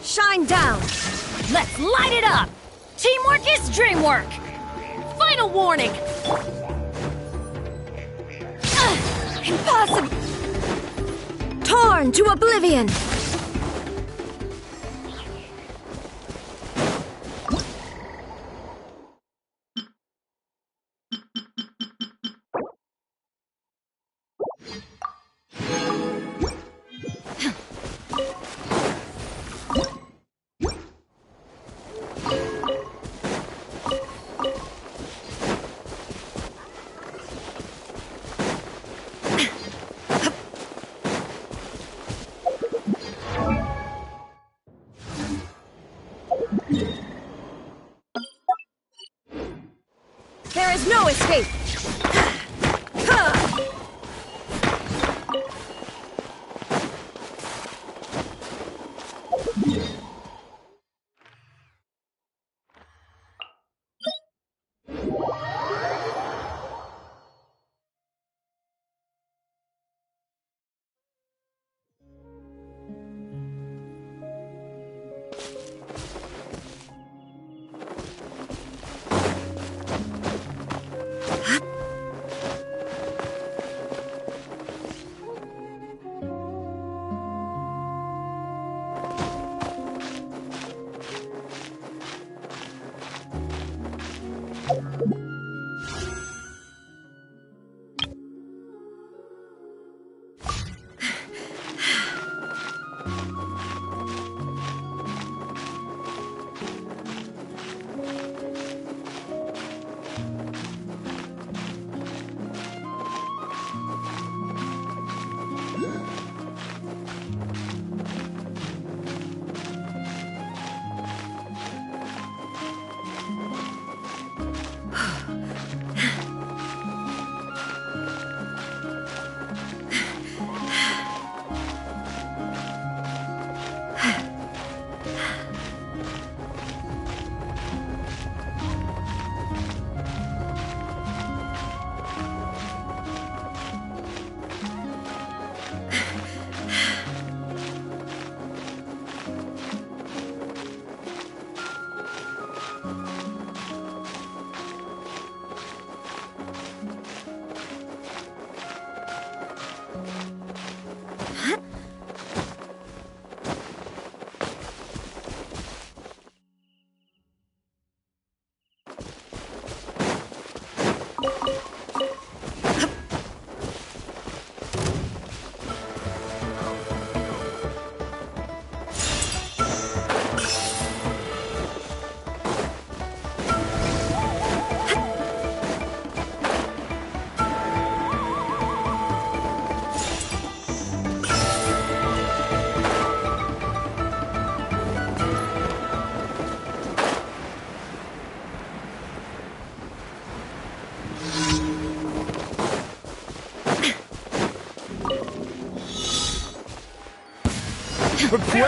Shine down! Let's light it up! Teamwork is dreamwork! Final warning! Impossible! Torn to oblivion! There is no escape!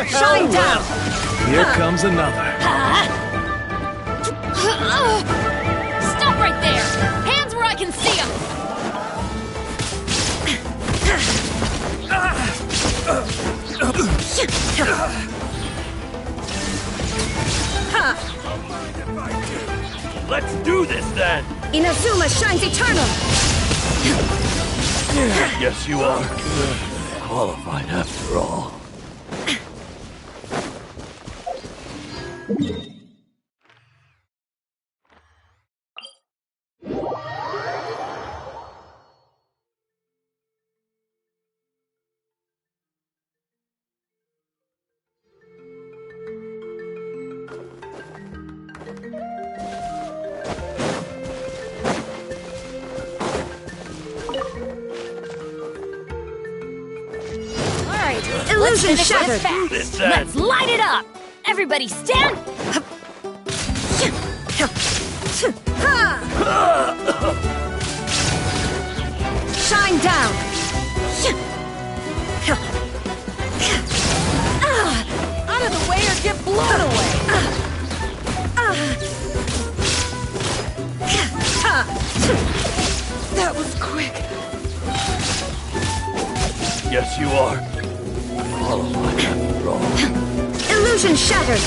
Shine down! Here comes another. Stop right there! Let's do this then! Inazuma shines eternal! Yes, you are. Qualified after all. Illusion shattered! Let's light it up! Everybody stand! Shine down! Out of the way or get blown away! That was quick! Yes, you are. Qualified after all. Illusion shattered!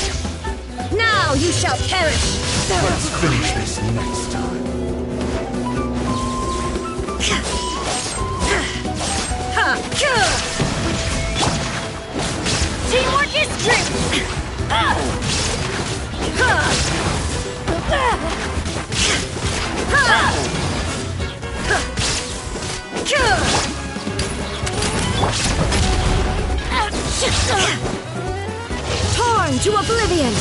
Now you shall perish! Let's finish this next time. Teamwork is strength! Torn to oblivion!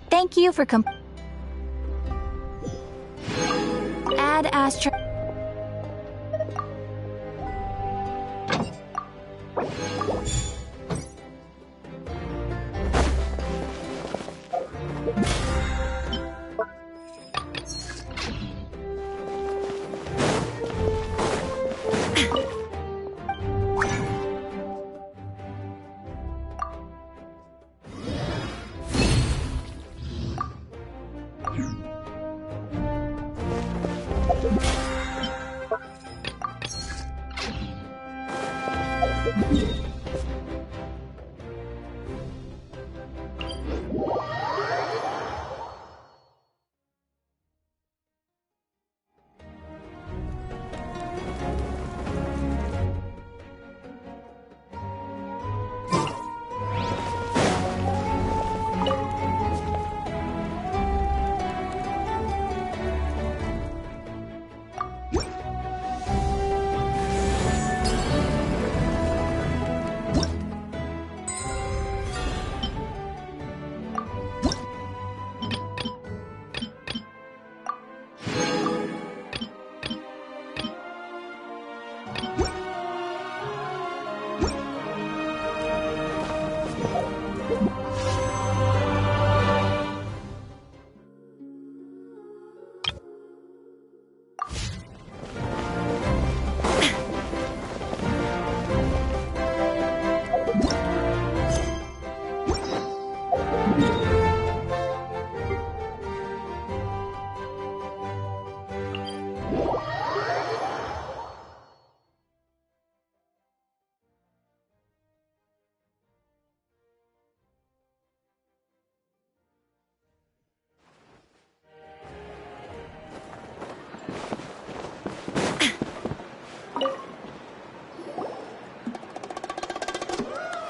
Thank you for Add Astra.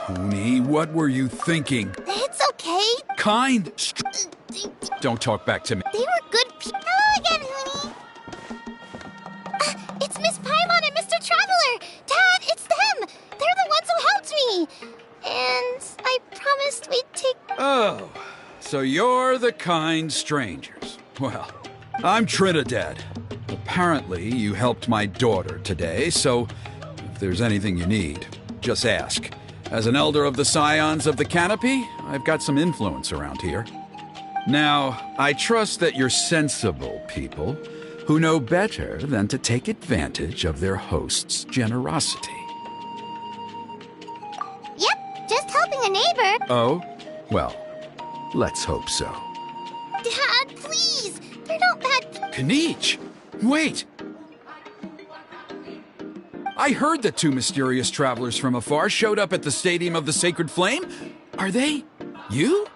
Honey, what were you thinking? It's okay. Kind. Don't talk back to me. They were good people. Hello again, Hooney. It's Miss Paimon and Mr. Traveler. Dad, it's them. They're the ones who helped me. And I promised we'd take... Oh, so you're the kind strangers. Well, I'm Trinidad. Apparently, you helped my daughter today, so if there's anything you need, just ask. As an elder of the Scions of the Canopy, I've got some influence around here. Now, I trust that you're sensible people who know better than to take advantage of their host's generosity. Yep, just helping a neighbor. Oh? Well, let's hope so. Dad, please. They're not bad. Kaniche! Wait! I heard that two mysterious travelers from afar showed up at the Stadium of the Sacred Flame. Are they you?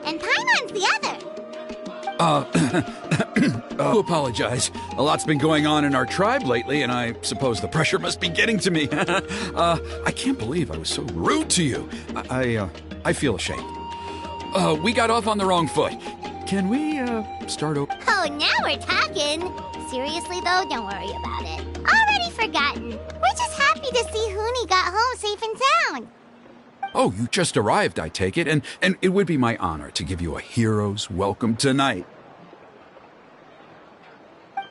And Paimon's the other. I apologize. A lot's been going on in our tribe lately, and I suppose the pressure must be getting to me. I can't believe I was so rude to you. I feel ashamed. We got off on the wrong foot. Can we, start over? Oh, now we're talking. Seriously, though, don't worry about it. Already forgotten. We're just happy to see Hooney got home safe and sound. Oh, you just arrived, I take it, and it would be my honor to give you a hero's welcome tonight.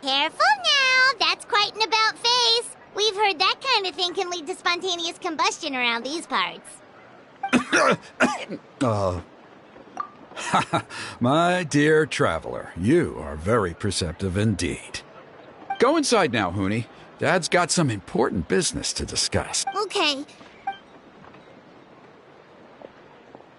Careful now. That's quite an about-face. We've heard that kind of thing can lead to spontaneous combustion around these parts. My dear traveler, you are very perceptive indeed. Go inside now, Hooney. Dad's got some important business to discuss. Okay.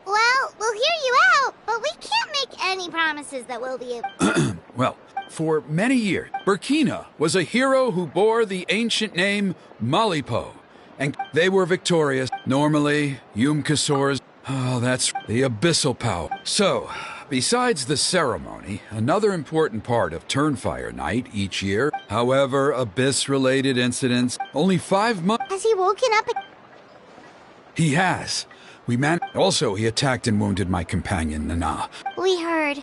Well, we'll hear you out, but we can't make any promises that we'll be able... Well, for many years, Burkina was a hero who bore the ancient name Malipo, and they were victorious. Normally, Yumkasor's... Oh, that's the abyssal power. So, besides the ceremony, another important part of Turnfire Night each year, however, abyss-related incidents, only 5 months... Has he woken up? He has. Also, he attacked and wounded my companion, Nana. We heard.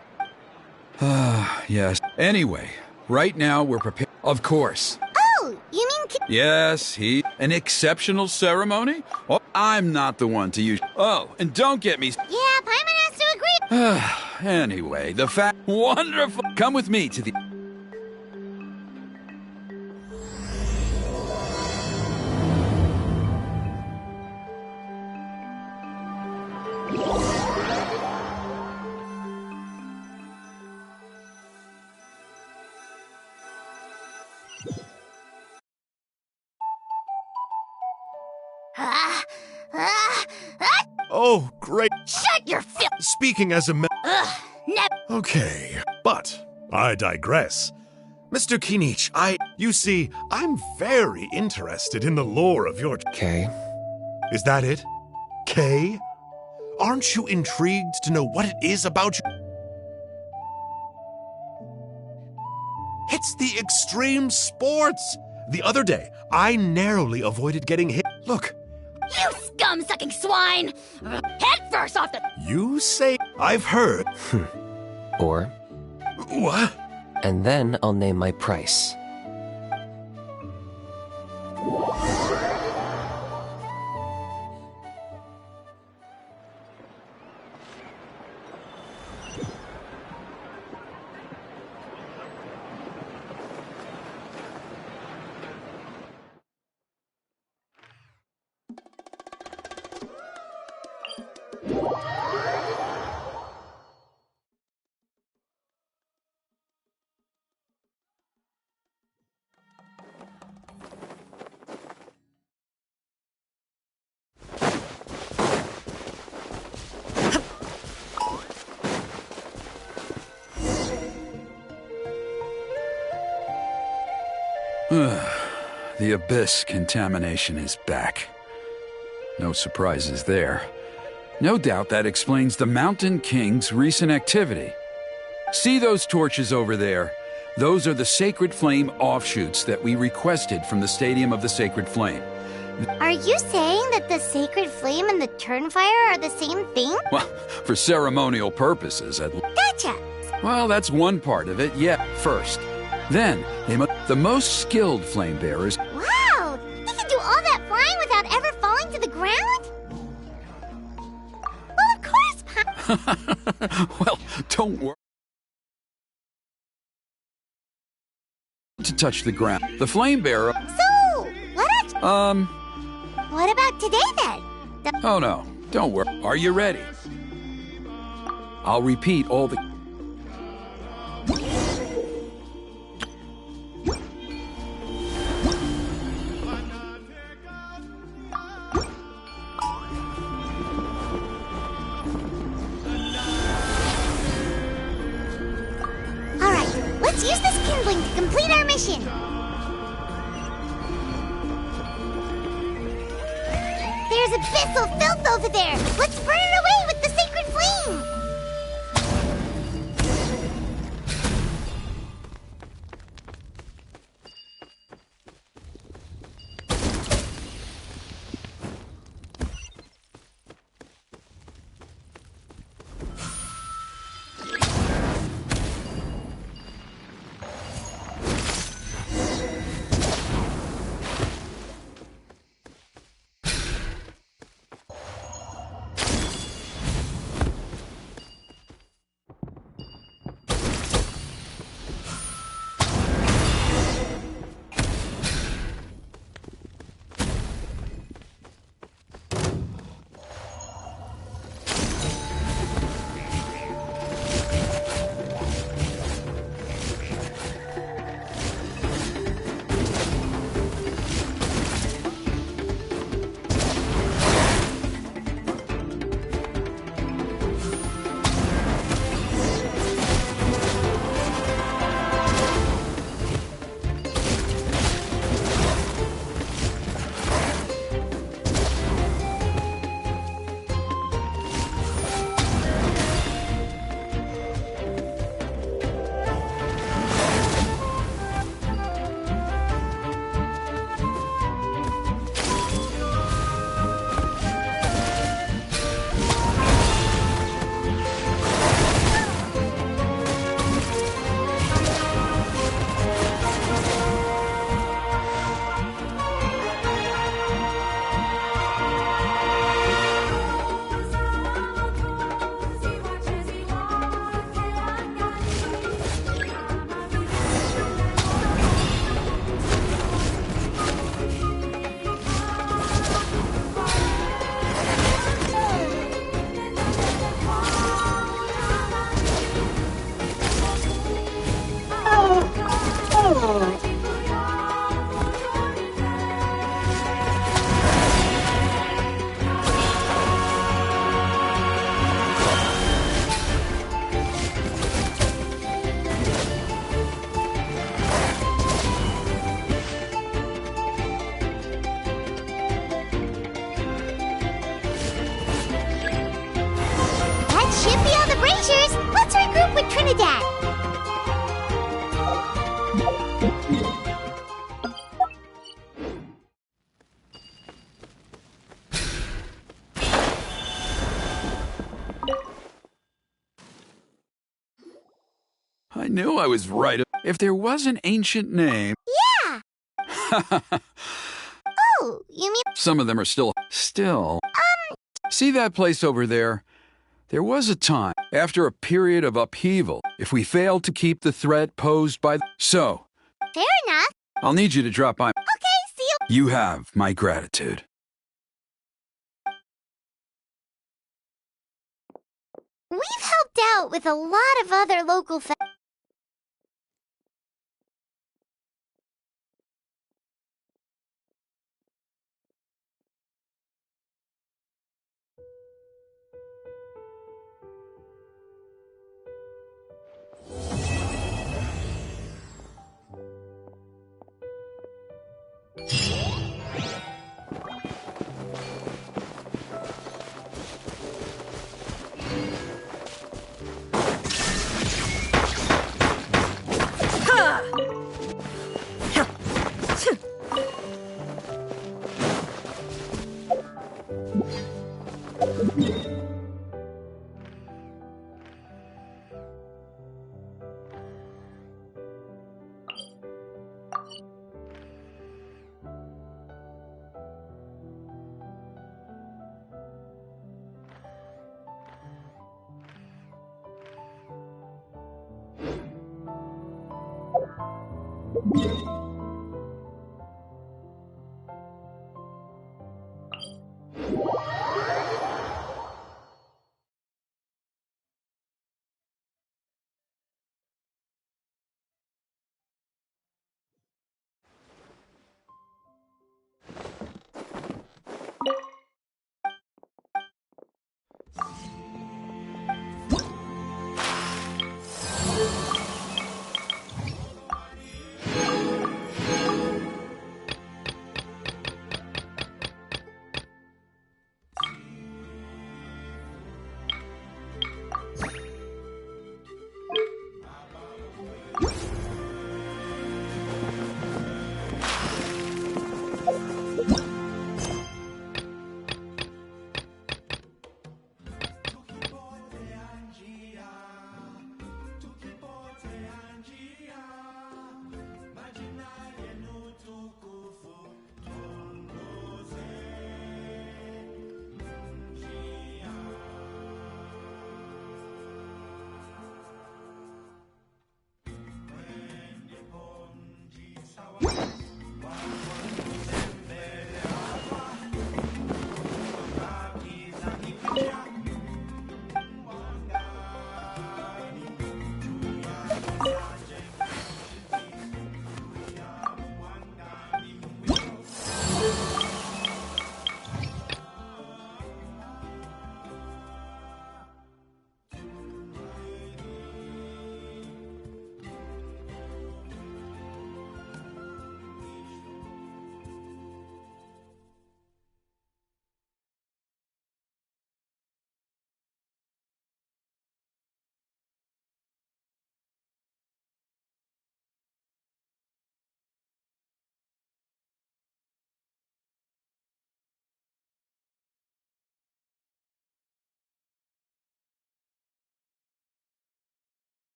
Yes. Anyway, right now we're prepared... Of course. Oh, you mean... Yes, an exceptional ceremony? Oh, I'm not the one to use... Oh, and don't get me... Yeah, Paimon has to agree. Anyway, the fact... Wonderful! Come with me to the... Oh, great. Shut your filth. Speaking as a Ugh, never. Okay, but I digress. Mr. Kinich, you see, I'm very interested in the lore of your... Okay. Is that it? Kay? Aren't you intrigued to know what it is about you? It's the extreme sports! The other day, I narrowly avoided getting hit. Look, You scum-sucking swine! Head first off the... you say... I've heard... Or, What? and then I'll name my price. The Abyss contamination is back. No surprises there. No doubt that explains the Mountain King's recent activity. See those torches over there? Those are the Sacred Flame offshoots that we requested from the Stadium of the Sacred Flame. Are you saying that the Sacred Flame and the Turnfire are the same thing? Well, for ceremonial purposes, Gotcha! well, that's one part of it, yeah, first. Then, the most skilled flame bearers... Wow! They can do all that flying without ever falling to the ground? Well, of course, well, don't worry. To touch the ground. The flame bearer... So, what about today then? Oh no, don't worry. Are you ready? I'll repeat all the... Alright, let's use this kindling to complete our mission. There's abyssal filth over there. Let's burn it away with the sacred flame. ship beyond the braziers, let's regroup with Trinidad. I knew I was right. If there was an ancient name... Yeah! Oh, you mean... Some of them are still... See that place over there? There was a time, after a period of upheaval, if we failed to keep the threat posed by... So... Fair enough. I'll need you to drop by... Okay, see you... You have my gratitude. We've helped out with a lot of other local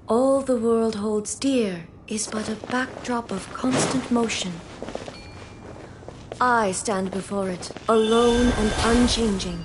All the world holds dear is but a backdrop of constant motion. I stand before it, alone and unchanging.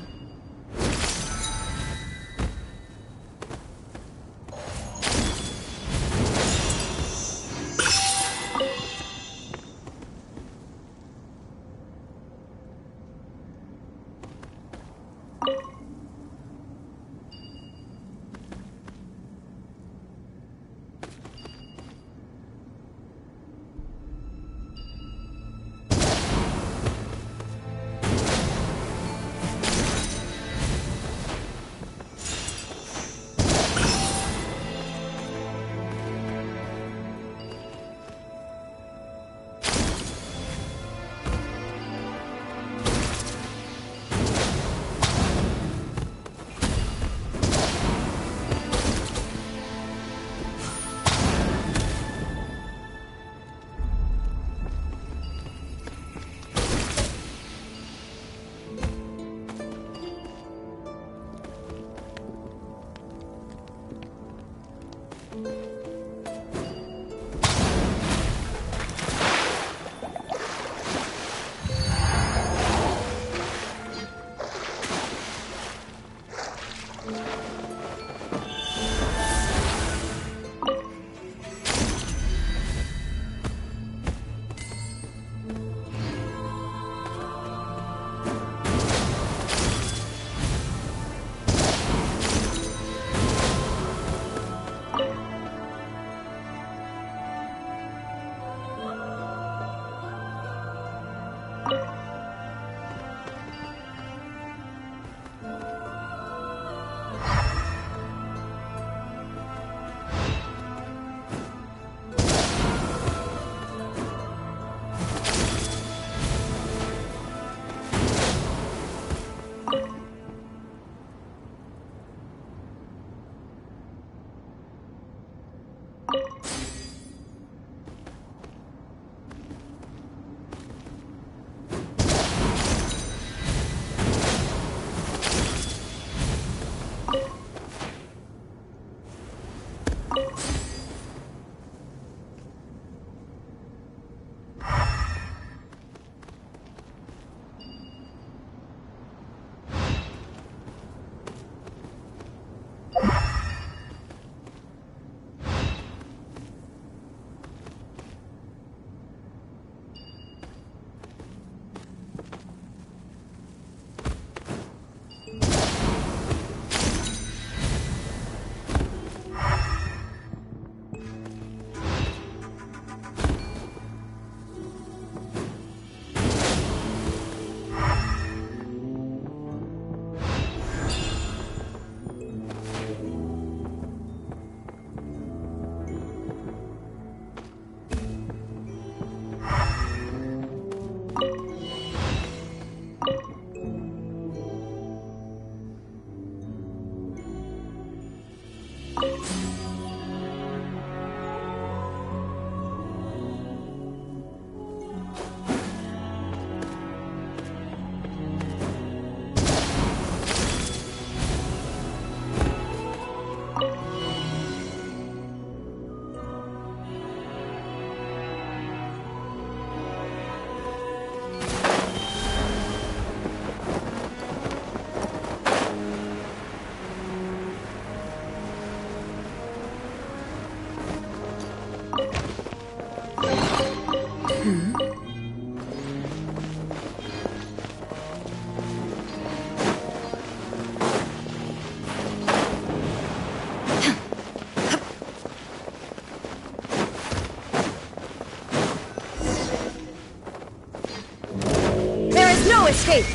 escape!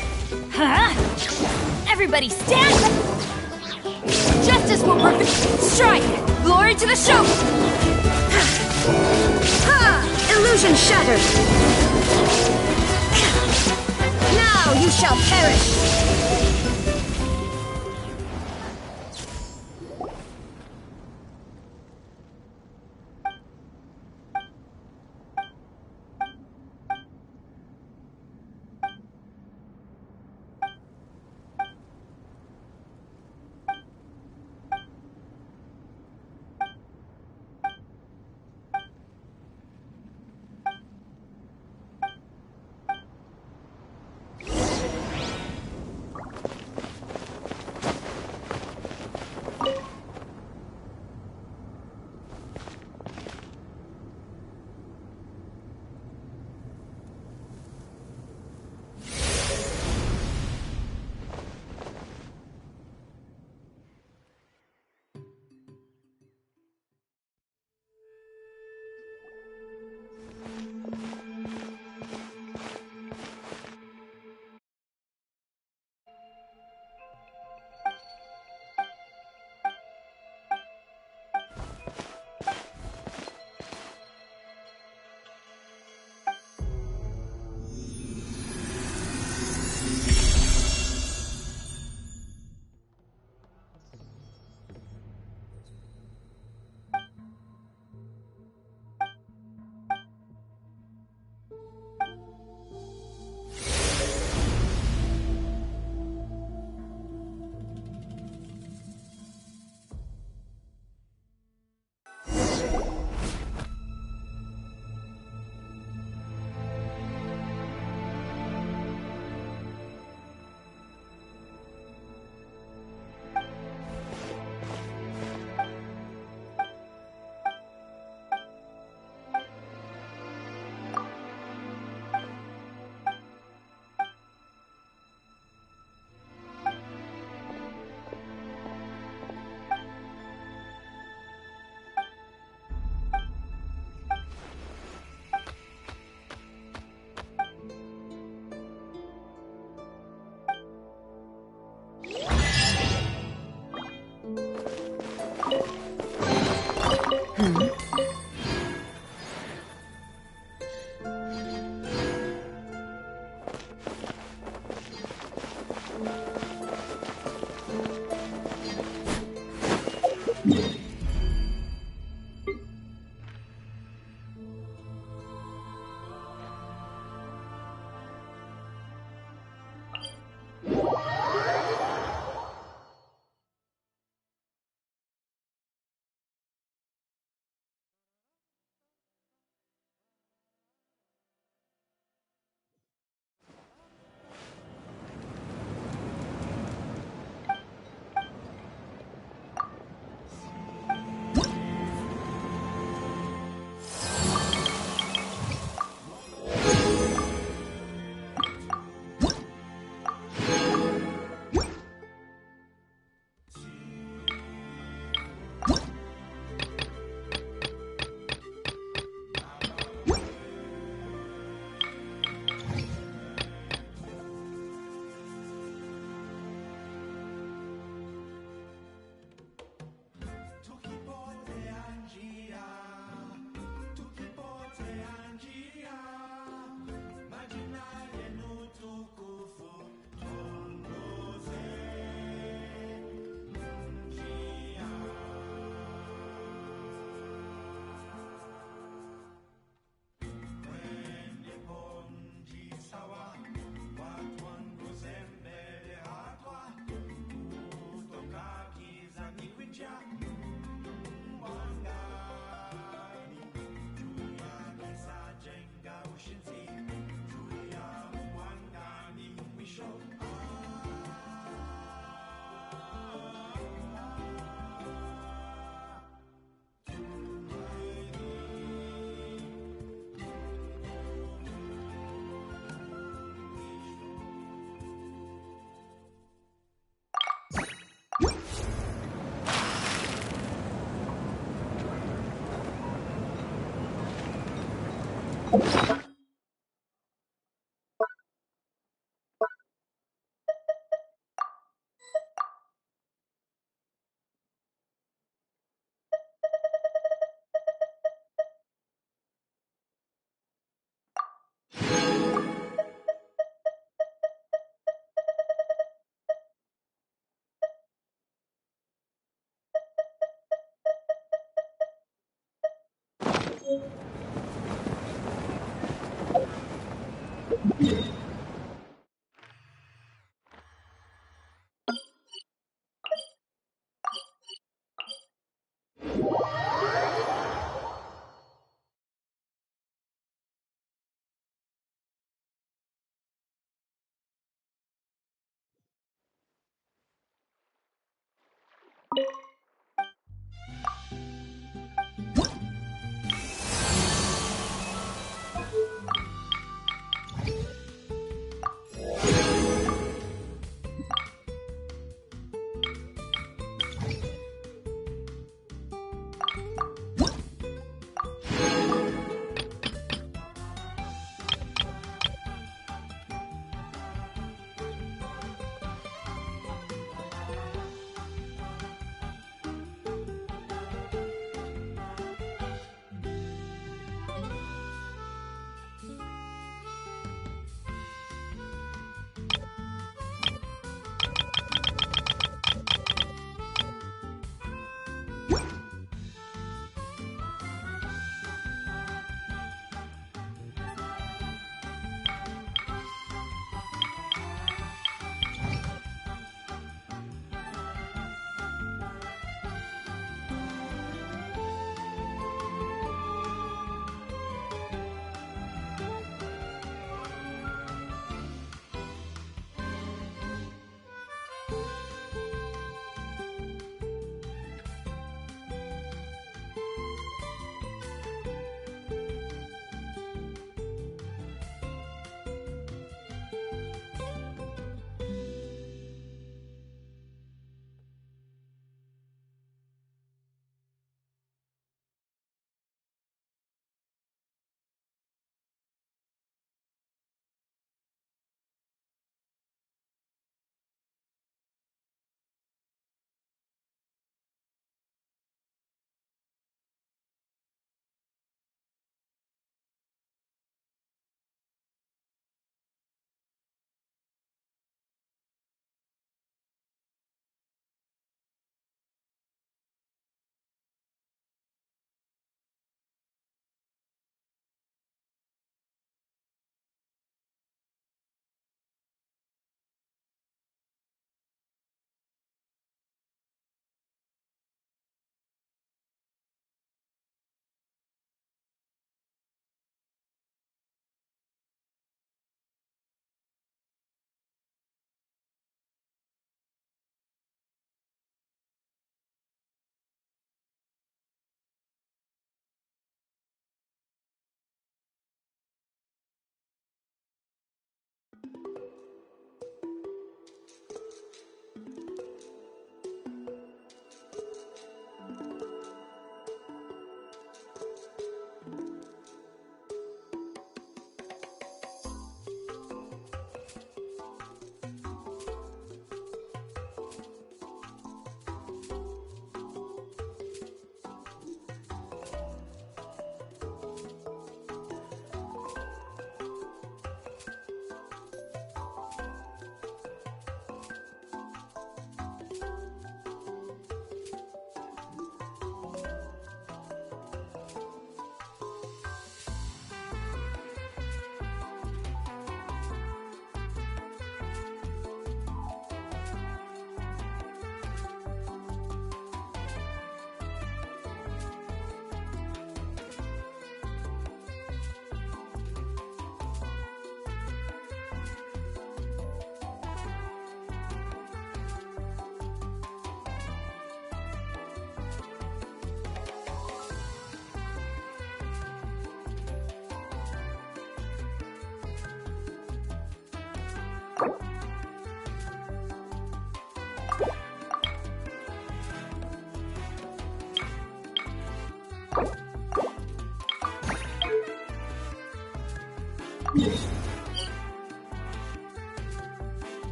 Huh? Everybody stand! Justice will perfect. Strike! Glory to the show! Ha! Illusion shattered! Now you shall perish!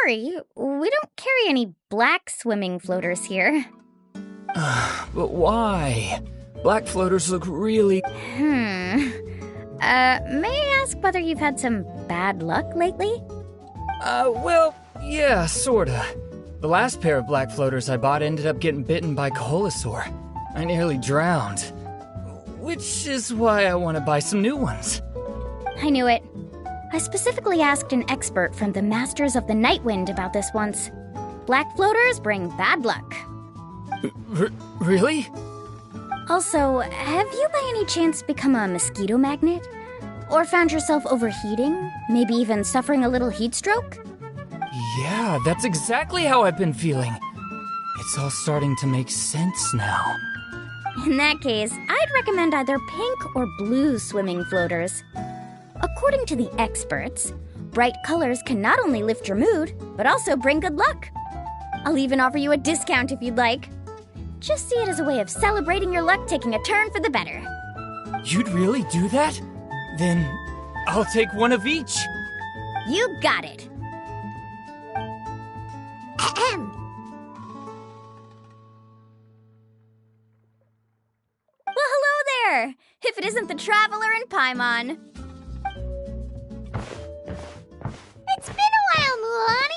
worry. We don't carry any black swimming floaters here. But why? Black floaters look really... May I ask whether you've had some bad luck lately? Well, yeah, sorta. The last pair of black floaters I bought ended up getting bitten by Koholosaur. I nearly drowned. Which is why I want to buy some new ones. I knew it. I specifically asked an expert from the Masters of the Night Wind about this once. Black floaters bring bad luck. Really? Also, have you by any chance become a mosquito magnet? Or found yourself overheating? Maybe even suffering a little heat stroke? Yeah, that's exactly how I've been feeling. It's all starting to make sense now. In that case, I'd recommend either pink or blue swimming floaters. According to the experts, bright colors can not only lift your mood, but also bring good luck. I'll even offer you a discount if you'd like. Just see it as a way of celebrating your luck taking a turn for the better. You'd really do that? Then I'll take one of each. You got it. Ahem. Well, hello there! If it isn't the Traveler in Paimon. It's been a while, Mulan.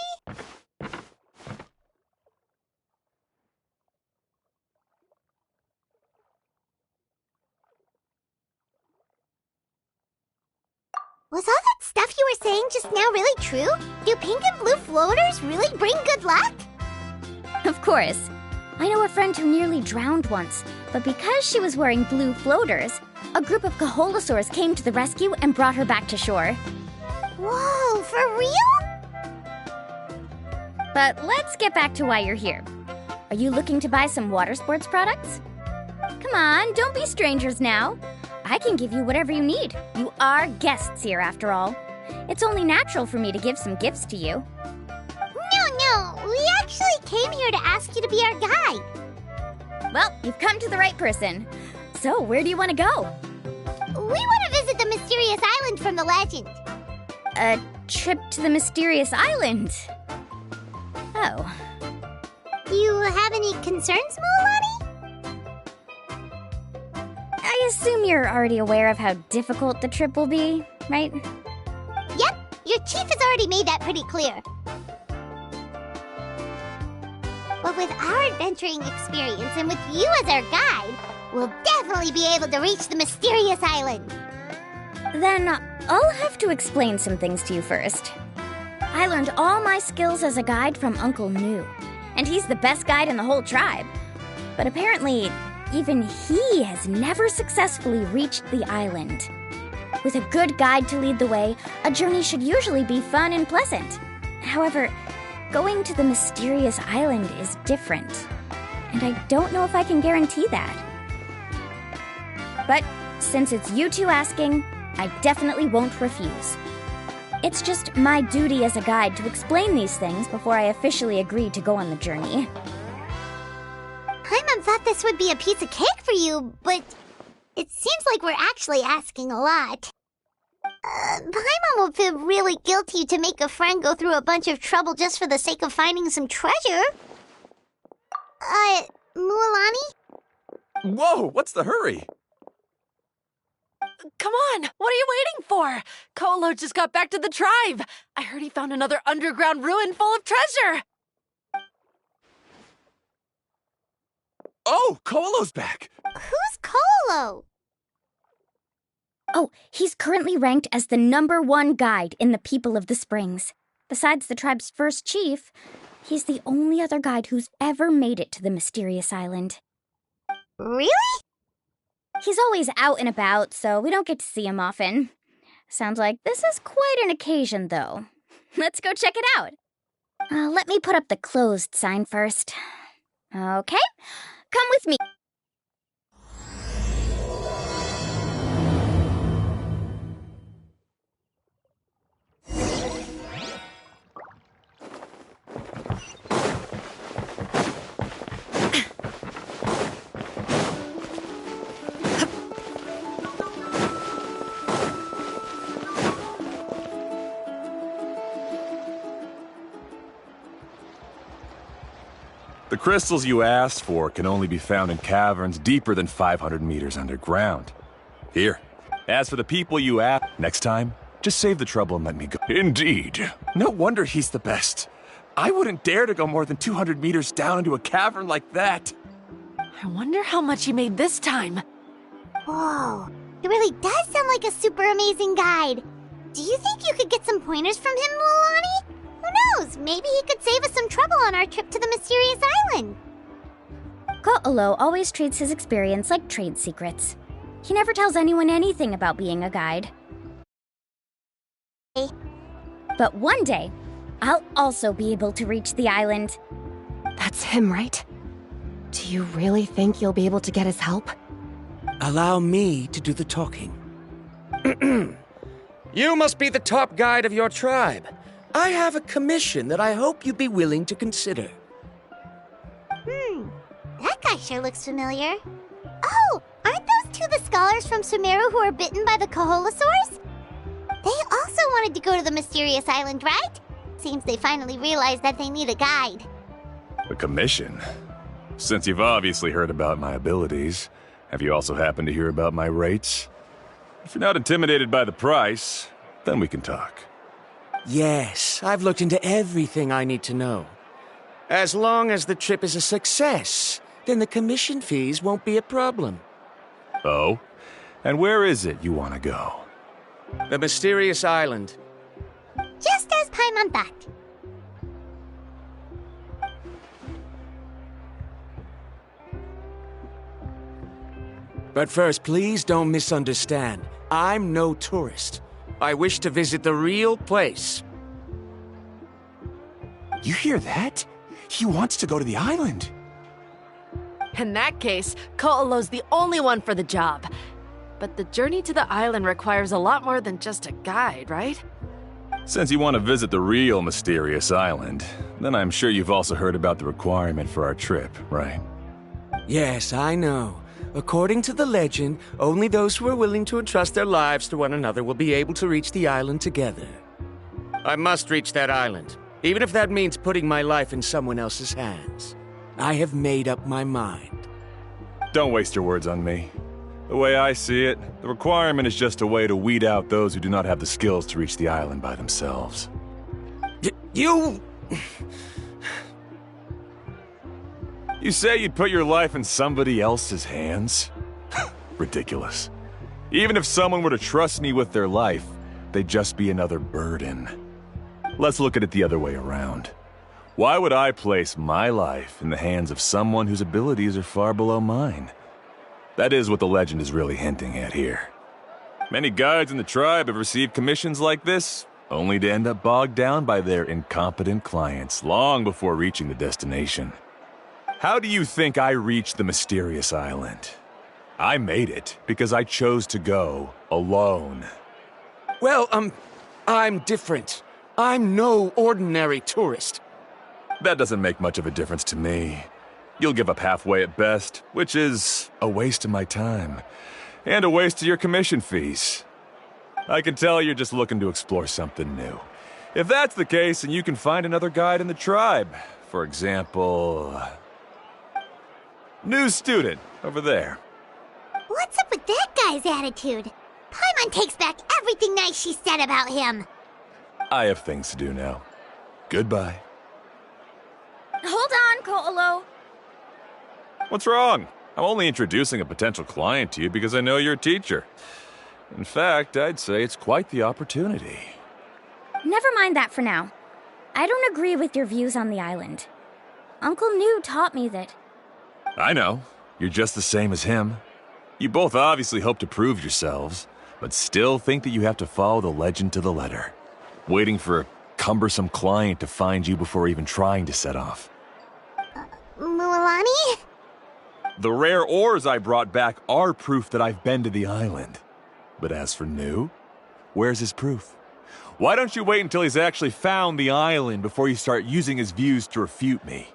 Was all that stuff you were saying just now really true? Do pink and blue floaters really bring good luck? Of course. I know a friend who nearly drowned once, but because she was wearing blue floaters, a group of Koholosaurs came to the rescue and brought her back to shore. Whoa, for real? But let's get back to why you're here. Are you looking to buy some water sports products? Come on, don't be strangers now. I can give you whatever you need. You are guests here, after all. It's only natural for me to give some gifts to you. No, we actually came here to ask you to be our guide. Well, you've come to the right person. So, where do you want to go? We want to visit the mysterious island from the legend. A trip to the mysterious island? Oh. Do you have any concerns, Mulan? I assume you're already aware of how difficult the trip will be, right? Yep, your chief has already made that pretty clear. But with our adventuring experience and with you as our guide, we'll definitely be able to reach the mysterious island. Then I'll have to explain some things to you first. I learned all my skills as a guide from Uncle Nu, and he's the best guide in the whole tribe. But apparently, even he has never successfully reached the island. With a good guide to lead the way, a journey should usually be fun and pleasant. However, going to the mysterious island is different, and I don't know if I can guarantee that. But since it's you two asking, I definitely won't refuse. It's just my duty as a guide to explain these things before I officially agree to go on the journey. Paimon thought this would be a piece of cake for you, but it seems like we're actually asking a lot. Paimon will feel really guilty to make a friend go through a bunch of trouble just for the sake of finding some treasure. Mualani? Whoa, what's the hurry? Come on, what are you waiting for? Kolo just got back to the tribe. I heard he found another underground ruin full of treasure. Oh, Kolo's back. Who's Kolo? Oh, he's currently ranked as the #1 guide in the People of the Springs. Besides the tribe's first chief, he's the only other guide who's ever made it to the mysterious island. Really? He's always out and about, so we don't get to see him often. Sounds like this is quite an occasion, though. Let's go check it out. Let me put up the closed sign first. Okay, come with me. The crystals you asked for can only be found in caverns deeper than 500 meters underground. Here. As for the people you asked, next time, just save the trouble and let me go. Indeed. No wonder he's the best. I wouldn't dare to go more than 200 meters down into a cavern like that. I wonder how much he made this time. Whoa, it really does sound like a super amazing guide. Do you think you could get some pointers from him, Milani? Who knows? Maybe he could save us some trouble on our trip to the mysterious island. Ko'olo always treats his experience like trade secrets. He never tells anyone anything about being a guide. But one day, I'll also be able to reach the island. That's him, right? Do you really think you'll be able to get his help? Allow me to do the talking. You must be the top guide of your tribe. I have a commission that I hope you'd be willing to consider. That guy sure looks familiar. Oh, aren't those two the scholars from Sumeru who are bitten by the Koholosaurs? They also wanted to go to the mysterious island, right? Seems they finally realized that they need a guide. A commission? Since you've obviously heard about my abilities, have you also happened to hear about my rates? If you're not intimidated by the price, then we can talk. Yes, I've looked into everything I need to know. As long as the trip is a success, then the commission fees won't be a problem. Oh? And where is it you want to go? The mysterious island. Just as Paimon thought. But first, please don't misunderstand. I'm no tourist. I wish to visit the real place. You hear that? He wants to go to the island. In that case, Ko'olo's the only one for the job. But the journey to the island requires a lot more than just a guide, right? Since you want to visit the real mysterious island, then I'm sure you've also heard about the requirement for our trip, right? Yes, I know. According to the legend, only those who are willing to entrust their lives to one another will be able to reach the island together. I must reach that island, even if that means putting my life in someone else's hands. I have made up my mind. Don't waste your words on me. The way I see it, the requirement is just a way to weed out those who do not have the skills to reach the island by themselves. You... You say you'd put your life in somebody else's hands? Ridiculous. Even if someone were to trust me with their life, they'd just be another burden. Let's look at it the other way around. Why would I place my life in the hands of someone whose abilities are far below mine? That is what the legend is really hinting at here. Many guides in the tribe have received commissions like this, only to end up bogged down by their incompetent clients long before reaching the destination. How do you think I reached the mysterious island? I made it because I chose to go alone. Well, I'm different. I'm no ordinary tourist. That doesn't make much of a difference to me. You'll give up halfway at best, which is a waste of my time. And a waste of your commission fees. I can tell you're just looking to explore something new. If that's the case, then you can find another guide in the tribe. For example... new student, over there. What's up with that guy's attitude? Paimon takes back everything nice she said about him. I have things to do now. Goodbye. Hold on, Ko'olo. What's wrong? I'm only introducing a potential client to you because I know you're a teacher. In fact, I'd say it's quite the opportunity. Never mind that for now. I don't agree with your views on the island. Uncle New taught me that... I know. You're just the same as him. You both obviously hope to prove yourselves, but still think that you have to follow the legend to the letter, waiting for a cumbersome client to find you before even trying to set off. Milani? The rare ores I brought back are proof that I've been to the island. But as for New, where's his proof? Why don't you wait until he's actually found the island before you start using his views to refute me?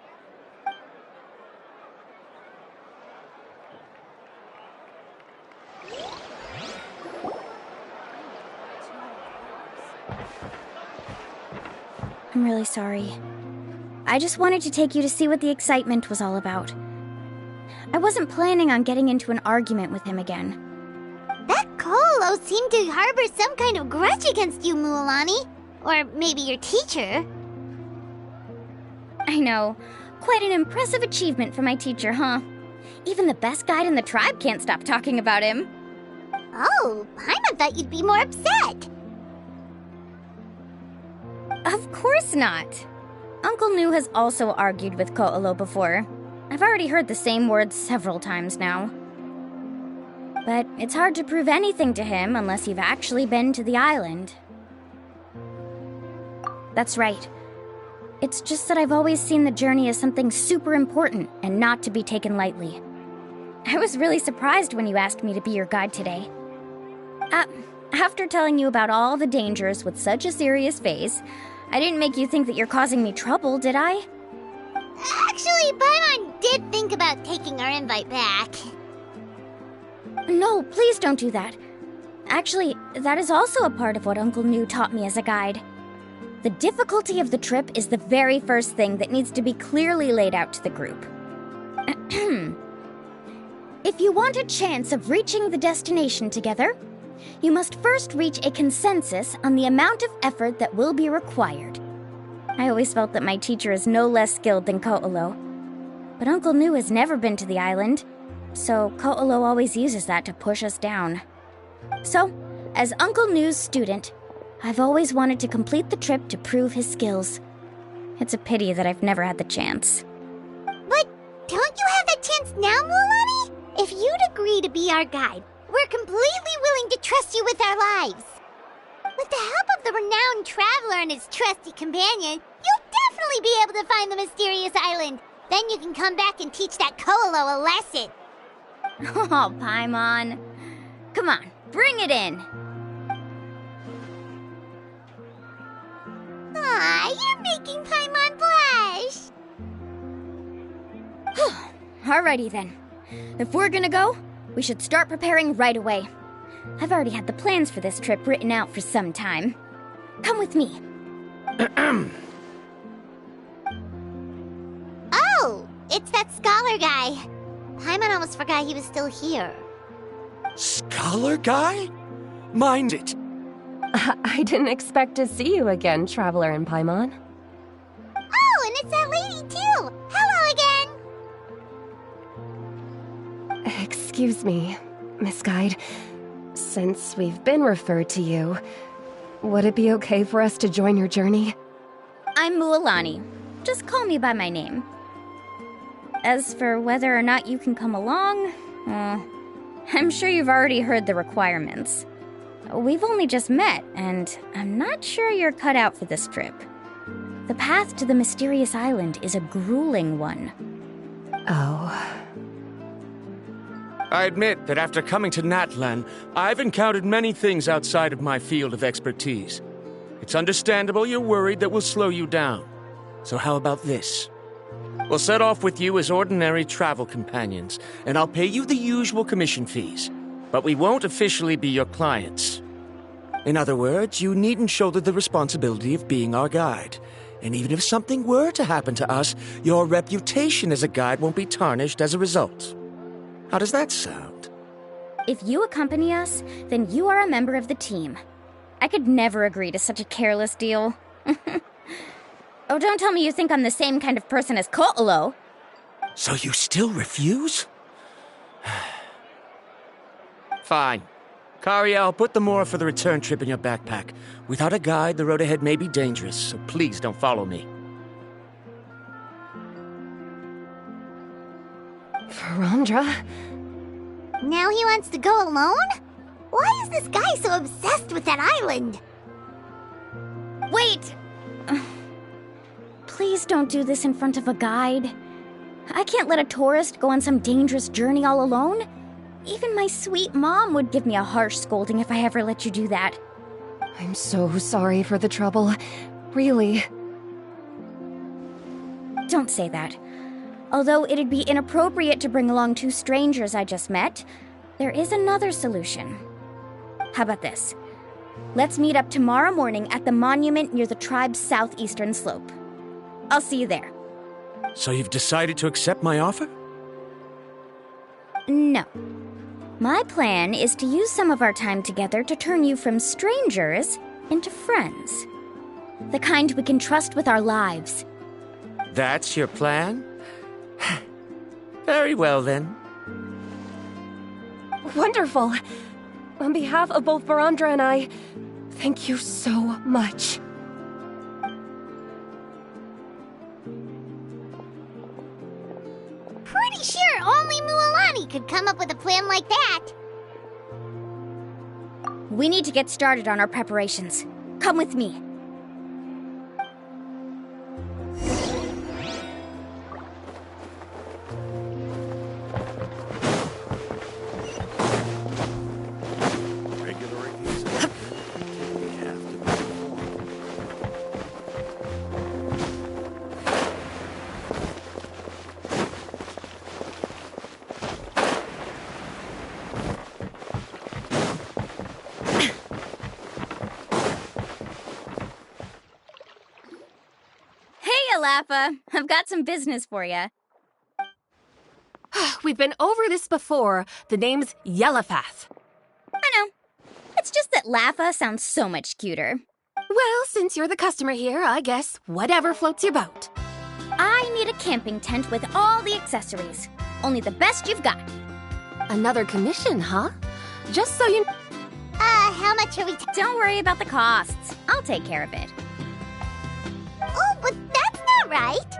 I'm really sorry. I just wanted to take you to see what the excitement was all about. I wasn't planning on getting into an argument with him again. That Colo seemed to harbor some kind of grudge against you, Mualani. Or maybe your teacher. I know. Quite an impressive achievement for my teacher, huh? Even the best guide in the tribe can't stop talking about him. Oh, Paimon thought you'd be more upset. Of course not. Uncle Nu has also argued with Ko'olo before. I've already heard the same words several times now. But it's hard to prove anything to him unless you've actually been to the island. That's right. It's just that I've always seen the journey as something super important and not to be taken lightly. I was really surprised when you asked me to be your guide today. After telling you about all the dangers with such a serious face, I didn't make you think that you're causing me trouble, did I? Actually, Paimon did think about taking our invite back. No, please don't do that. Actually, that is also a part of what Uncle Nu taught me as a guide. The difficulty of the trip is the very first thing that needs to be clearly laid out to the group. If you want a chance of reaching the destination together, you must first reach a consensus on the amount of effort that will be required. I always felt that my teacher is no less skilled than Ko'olo. But Uncle Nu has never been to the island, so Ko'olo always uses that to push us down. So, as Uncle Nu's student, I've always wanted to complete the trip to prove his skills. It's a pity that I've never had the chance. But don't you have that chance now, Mualani? If you'd agree to be our guide, we're completely willing to trust you with our lives. With the help of the renowned traveler and his trusty companion, you'll definitely be able to find the mysterious island. Then you can come back and teach that Ko'olo a lesson. Oh, Paimon. Come on, bring it in. Aw, you're making Paimon blush. Alrighty then. If we're gonna go, we should start preparing right away. I've already had the plans for this trip written out for some time. Come with me. Oh, it's that scholar guy. Paimon almost forgot he was still here. Scholar guy? Mind it. I didn't expect to see you again, Traveler and Paimon. Oh, and it's that lady too! Hello again! Excuse me, Miss Guide. Since we've been referred to you, would it be okay for us to join your journey? I'm Mualani. Just call me by my name. As for whether or not you can come along, I'm sure you've already heard the requirements. We've only just met, and I'm not sure you're cut out for this trip. The path to the mysterious island is a grueling one. Oh. I admit that after coming to Natlan, I've encountered many things outside of my field of expertise. It's understandable you're worried that we'll slow you down. So how about this? We'll set off with you as ordinary travel companions, and I'll pay you the usual commission fees. But we won't officially be your clients. In other words, you needn't shoulder the responsibility of being our guide. And even if something were to happen to us, your reputation as a guide won't be tarnished as a result. How does that sound? If you accompany us, then you are a member of the team. I could never agree to such a careless deal. Oh, don't tell me you think I'm the same kind of person as Ko'olo. So you still refuse? Fine. Kariel, put the more for the return trip in your backpack. Without a guide, the road ahead may be dangerous, so please don't follow me. Verandra? Now he wants to go alone? Why is this guy so obsessed with that island? Wait! Please don't do this in front of a guide. I can't let a tourist go on some dangerous journey all alone. Even my sweet mom would give me a harsh scolding if I ever let you do that. I'm so sorry for the trouble. Really. Don't say that. Although it'd be inappropriate to bring along two strangers I just met, there is another solution. How about this? Let's meet up tomorrow morning at the monument near the tribe's southeastern slope. I'll see you there. So you've decided to accept my offer? No. My plan is to use some of our time together to turn you from strangers into friends. The kind we can trust with our lives. That's your plan? Very well, then. Wonderful. On behalf of both Barandra and I, thank you so much. Pretty sure only Mualani could come up with a plan like that. We need to get started on our preparations. Come with me. Laffa, I've got some business for you. We've been over this before. The name's Yellowfath. I know. It's just that Laffa sounds so much cuter. Well, since you're the customer here, I guess whatever floats your boat. I need a camping tent with all the accessories. Only the best you've got. Another commission, huh? Just so you... how much are we... Don't worry about the costs. I'll take care of it. Oh, but that's not right.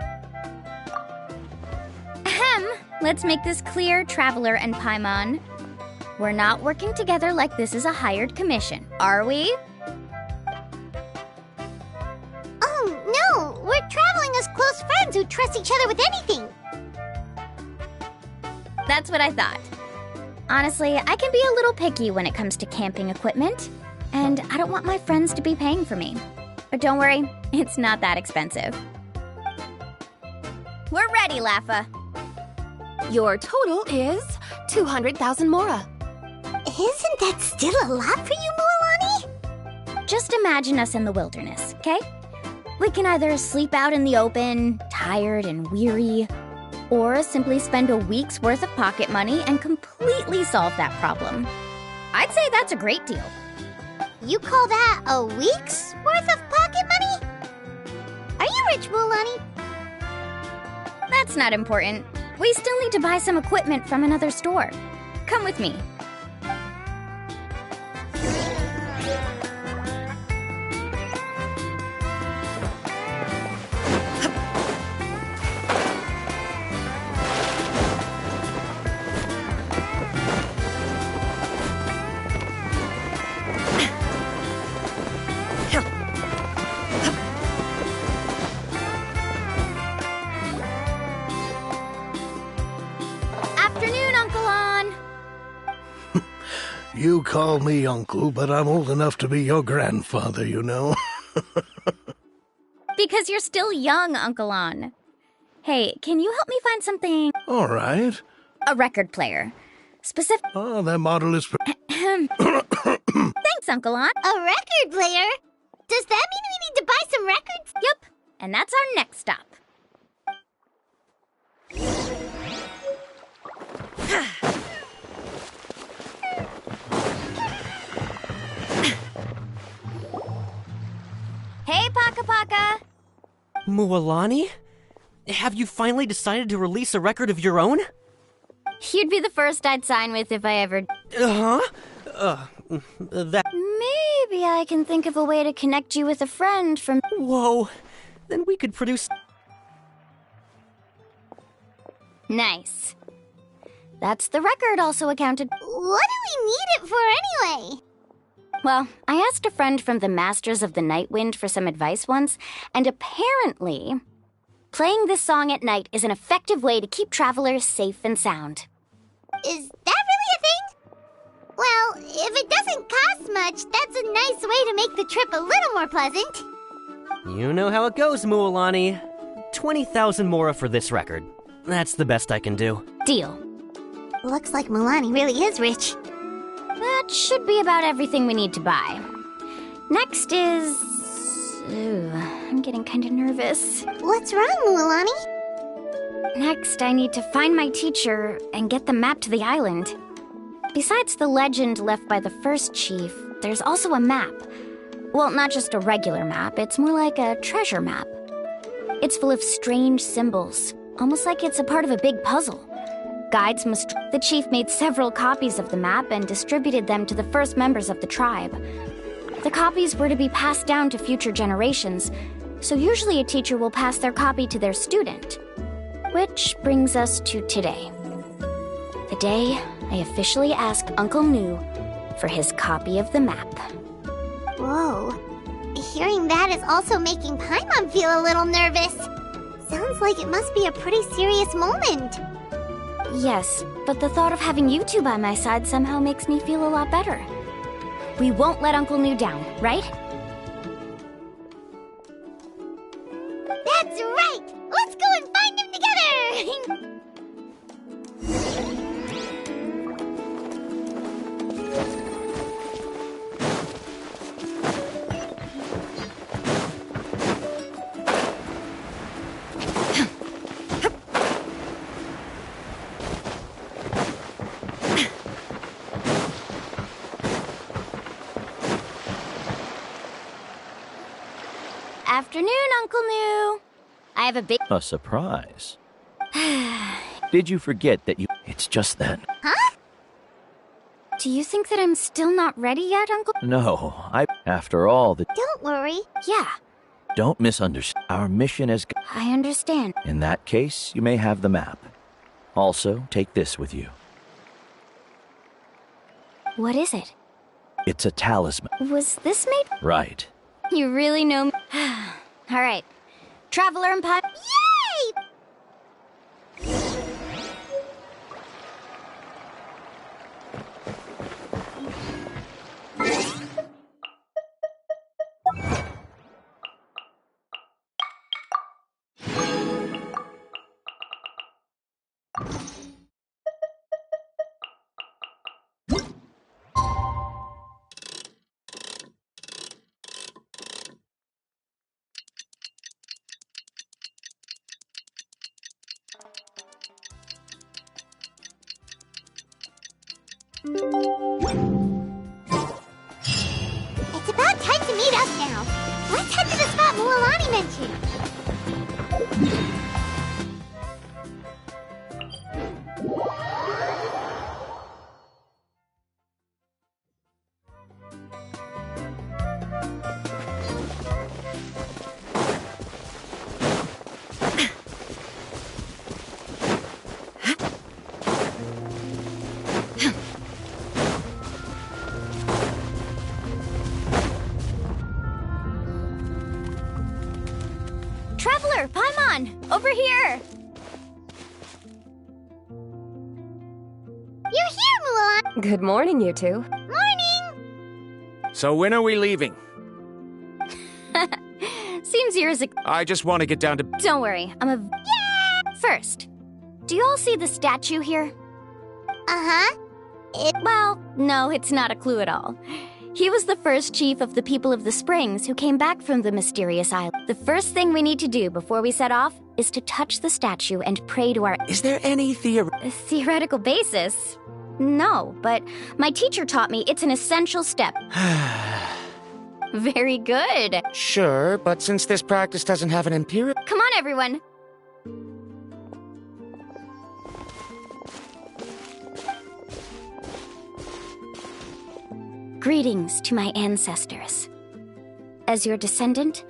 Ahem. Let's make this clear, Traveler and Paimon. We're not working together like this is a hired commission, are we? Oh, no. We're traveling as close friends who trust each other with anything. That's what I thought. Honestly, I can be a little picky when it comes to camping equipment, and I don't want my friends to be paying for me. But don't worry, it's not that expensive. We're ready, Laffa. Your total is 200,000 mora. Isn't that still a lot for you, Mualani? Just imagine us in the wilderness, okay? We can either sleep out in the open, tired and weary, or simply spend a week's worth of pocket money and completely solve that problem. I'd say that's a great deal. You call that a week's worth of pocket money? Are you rich, Mualani? That's not important. We still need to buy some equipment from another store. Come with me. You call me uncle, but I'm old enough to be your grandfather, you know. Because you're still young, Uncle On. Hey, can you help me find something? All right. A record player. Specific... Oh, that model is... Thanks, Uncle On. A record player? Does that mean we need to buy some records? Yep. And that's our next stop. Hey, Paka Paka! Mualani? Have you finally decided to release a record of your own? You'd be the first I'd sign with if I ever... That... Maybe I can think of a way to connect you with a friend from... Whoa, then we could produce... Nice. That's the record also accounted... What do we need it for anyway? Well, I asked a friend from the Masters of the Night Wind for some advice once, and apparently, playing this song at night is an effective way to keep travelers safe and sound. Is that really a thing? Well, if it doesn't cost much, that's a nice way to make the trip a little more pleasant. You know how it goes, Mualani. 20,000 mora for this record. That's the best I can do. Deal. Looks like Mualani really is rich. That should be about everything we need to buy. Next is... Ooh, I'm getting kind of nervous. What's wrong, Mualani? Next, I need to find my teacher and get the map to the island. Besides the legend left by the first chief, there's also a map. Well, not just a regular map, it's more like a treasure map. It's full of strange symbols, almost like it's a part of a big puzzle. Guides must... The chief made several copies of the map and distributed them to the first members of the tribe. The copies were to be passed down to future generations, so usually a teacher will pass their copy to their student. Which brings us to today. The day I officially asked Uncle Nu for his copy of the map. Whoa. Hearing that is also making Paimon feel a little nervous. Sounds like it must be a pretty serious moment. Yes, but the thought of having you two by my side somehow makes me feel a lot better. We won't let Uncle Nu down, right? That's right! Let's go and find him together! Afternoon, Uncle Nu. I have a big... A surprise. Did you forget that you... It's just then. Huh? Do you think that I'm still not ready yet, Uncle? No, After all, Don't worry. Yeah. Don't misunderstand. Our mission is... I understand. In that case, you may have the map. Also, take this with you. What is it? It's a talisman. Was this made... Right. You really know me. All right. Traveler and Pie... Yay! It's about time to meet up now. Let's head to the spot Mualani mentioned. Traveler, Paimon! Over here! You're here, Mulan! Good morning, you two. Morning! So when are we leaving? Seems yours... I just want to get down to... Don't worry, I'm a... Yeah! First, do you all see the statue here? Uh-huh. Well, no, it's not a clue at all. He was the first chief of the people of the Springs who came back from the mysterious island. The first thing we need to do before we set off is to touch the statue and pray to our... Is there any theoretical basis? No, but my teacher taught me it's an essential step. Very good. Sure, but since this practice doesn't have an empirical... Come on, everyone. Greetings to my ancestors. As your descendant,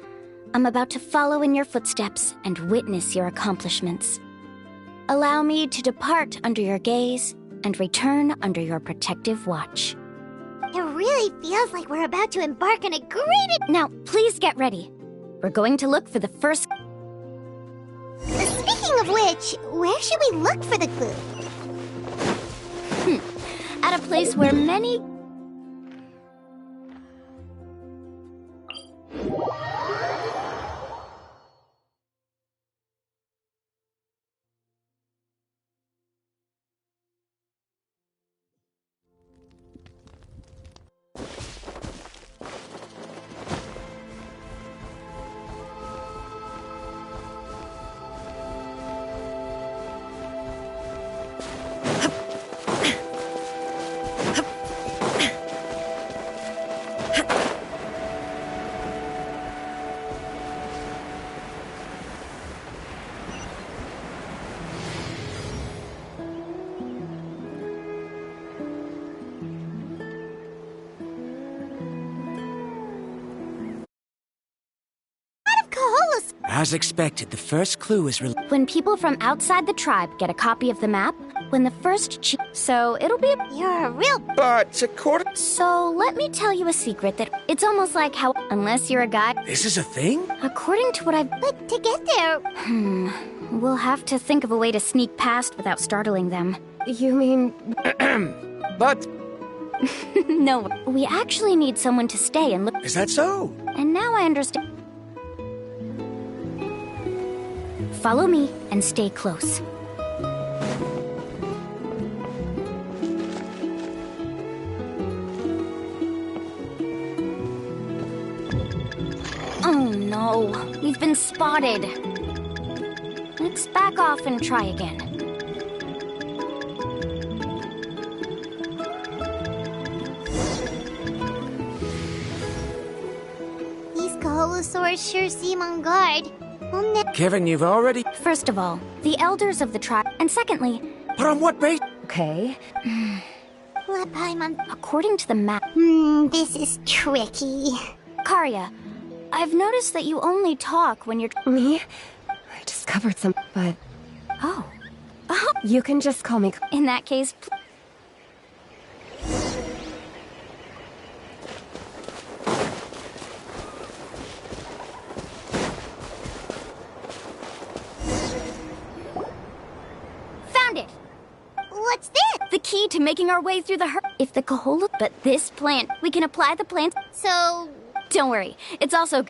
I'm about to follow in your footsteps and witness your accomplishments. Allow me to depart under your gaze and return under your protective watch. It really feels like we're about to embark on a great... Now, please get ready. We're going to look for the first... Speaking of which, where should we look for the clue? At a place where many... As expected, the first clue is When people from outside the tribe get a copy of the map, when the first so it'll be. You're a real. But according. So let me tell you a secret that it's almost like how, unless you're a guy. This is a thing? According to what I've. But to get there. We'll have to think of a way to sneak past without startling them. You mean. But. No, we actually need someone to stay and look. Is that so? And now I understand. Follow me and stay close. Oh no, we've been spotted. Let's back off and try again. These Kaholosaurs sure seem on guard. Kevin, you've already. First of all, the elders of the tribe, and secondly. But on what base? Okay. Let Paimon. According to the map. This is tricky. Karya, I've noticed that you only talk when you're. Me? I discovered some, but. Oh. You can just call me. In that case. Found it! What's this? The key to making our way through the If the Kahola. But this plant, we can apply the plant. So. Don't worry, it's also.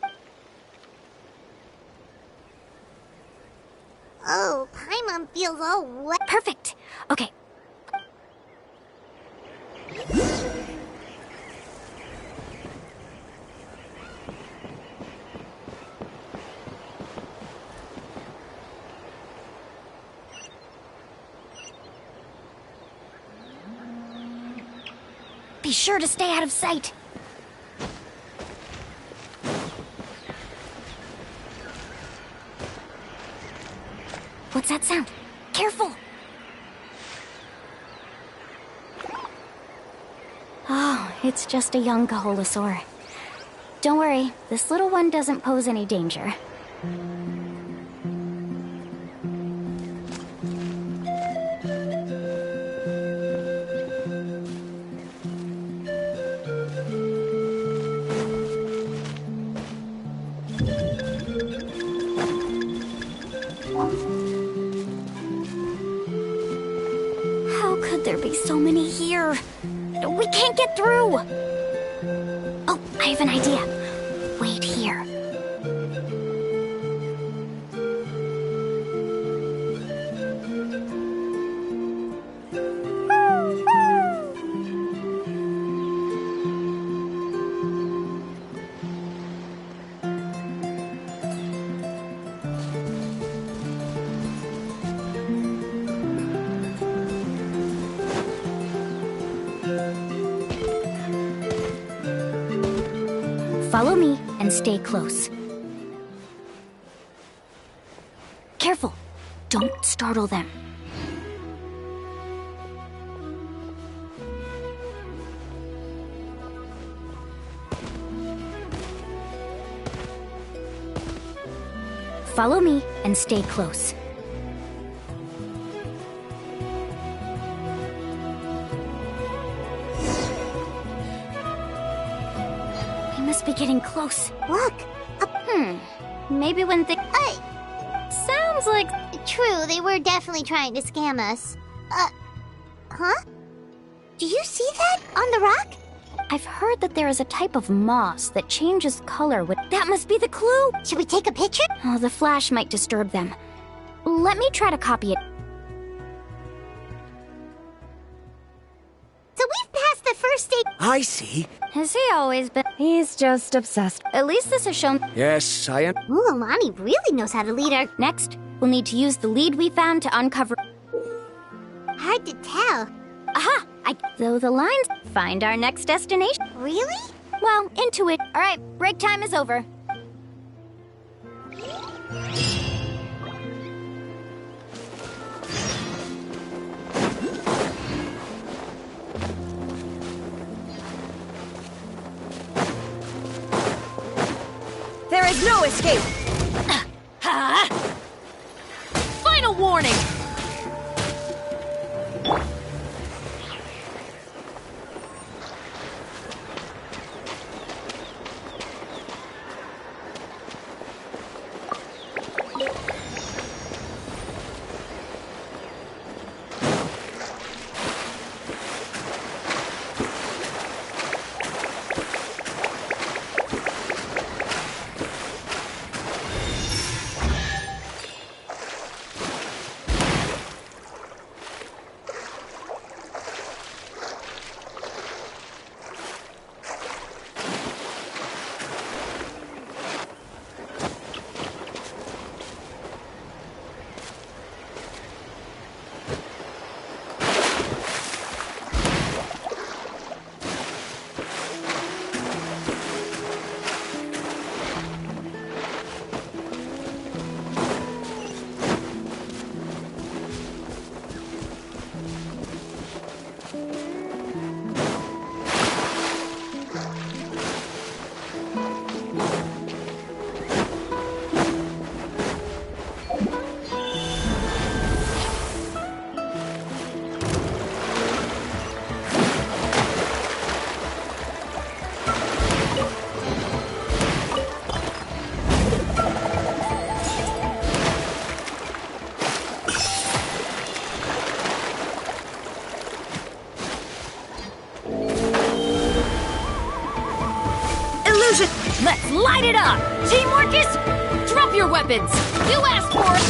Oh, Paimon feels all wet. Perfect. Okay. Be sure to stay out of sight. What's that sound? Careful! Oh, it's just a young Kaholosaur. Don't worry, this little one doesn't pose any danger. How could there be so many here? We can't get through! Oh, I have an idea. Wait here. Follow me and stay close. Careful! Don't startle them. Follow me and stay close. Be getting close. Look! Maybe when they. Sounds like. True, they were definitely trying to scam us. Huh? Do you see that on the rock? I've heard that there is a type of moss that changes color with. That must be the clue! Should we take a picture? Oh, the flash might disturb them. Let me try to copy it. So we've passed the first stage. I see. Has he always been? He's just obsessed. At least this has shown. Yes, I am. Mulalani really knows how to lead our. Next, we'll need to use the lead we found to uncover. Hard to tell. Aha! Though the lines find our next destination. Really? Well, into it. All right, break time is over. There is no escape! Final warning! Let's light it up! Team Orcus, drop your weapons! You asked for it!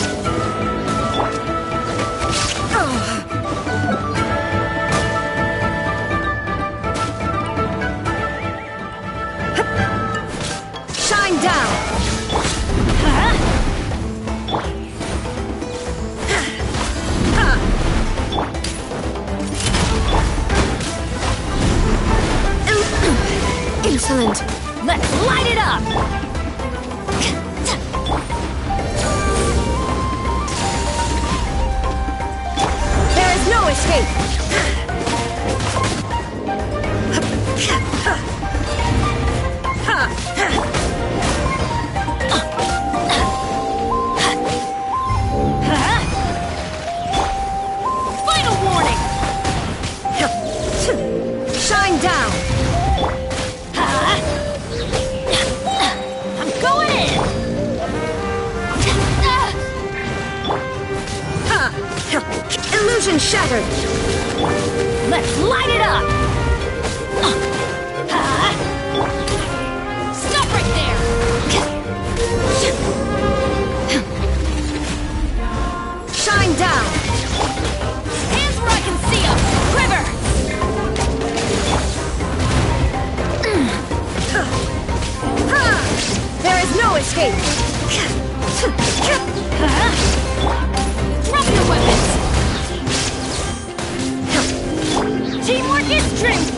Shine down! Insolent! Let's light it up! There is no escape! Final warning! Shine down! I'm going in! Illusion shattered! Let's light it up! Stop right there! Shine down! Hands where I can see them! Quiver! There is no escape! Drop your weapons! Teamwork is strength!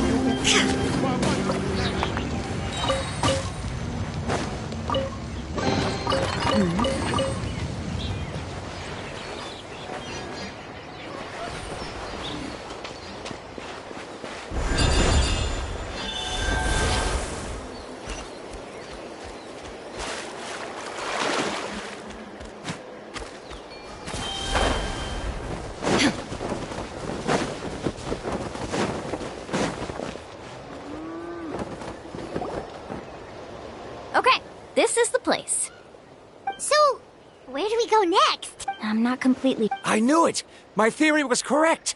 Okay, this is the place. So, where do we go next? I'm not completely... I knew it! My theory was correct!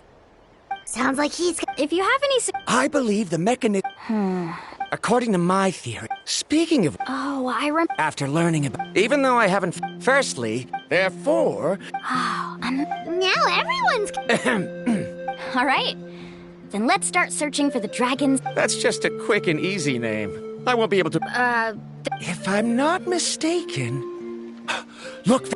Sounds like he's... If you have any... I believe the mechanism... According to my theory, speaking of... Oh, I remember... After learning about... Even though I haven't... Firstly, therefore... Oh, Now everyone's... All right. Then let's start searching for the dragons. That's just a quick and easy name. I won't be able to... If I'm not mistaken... Look...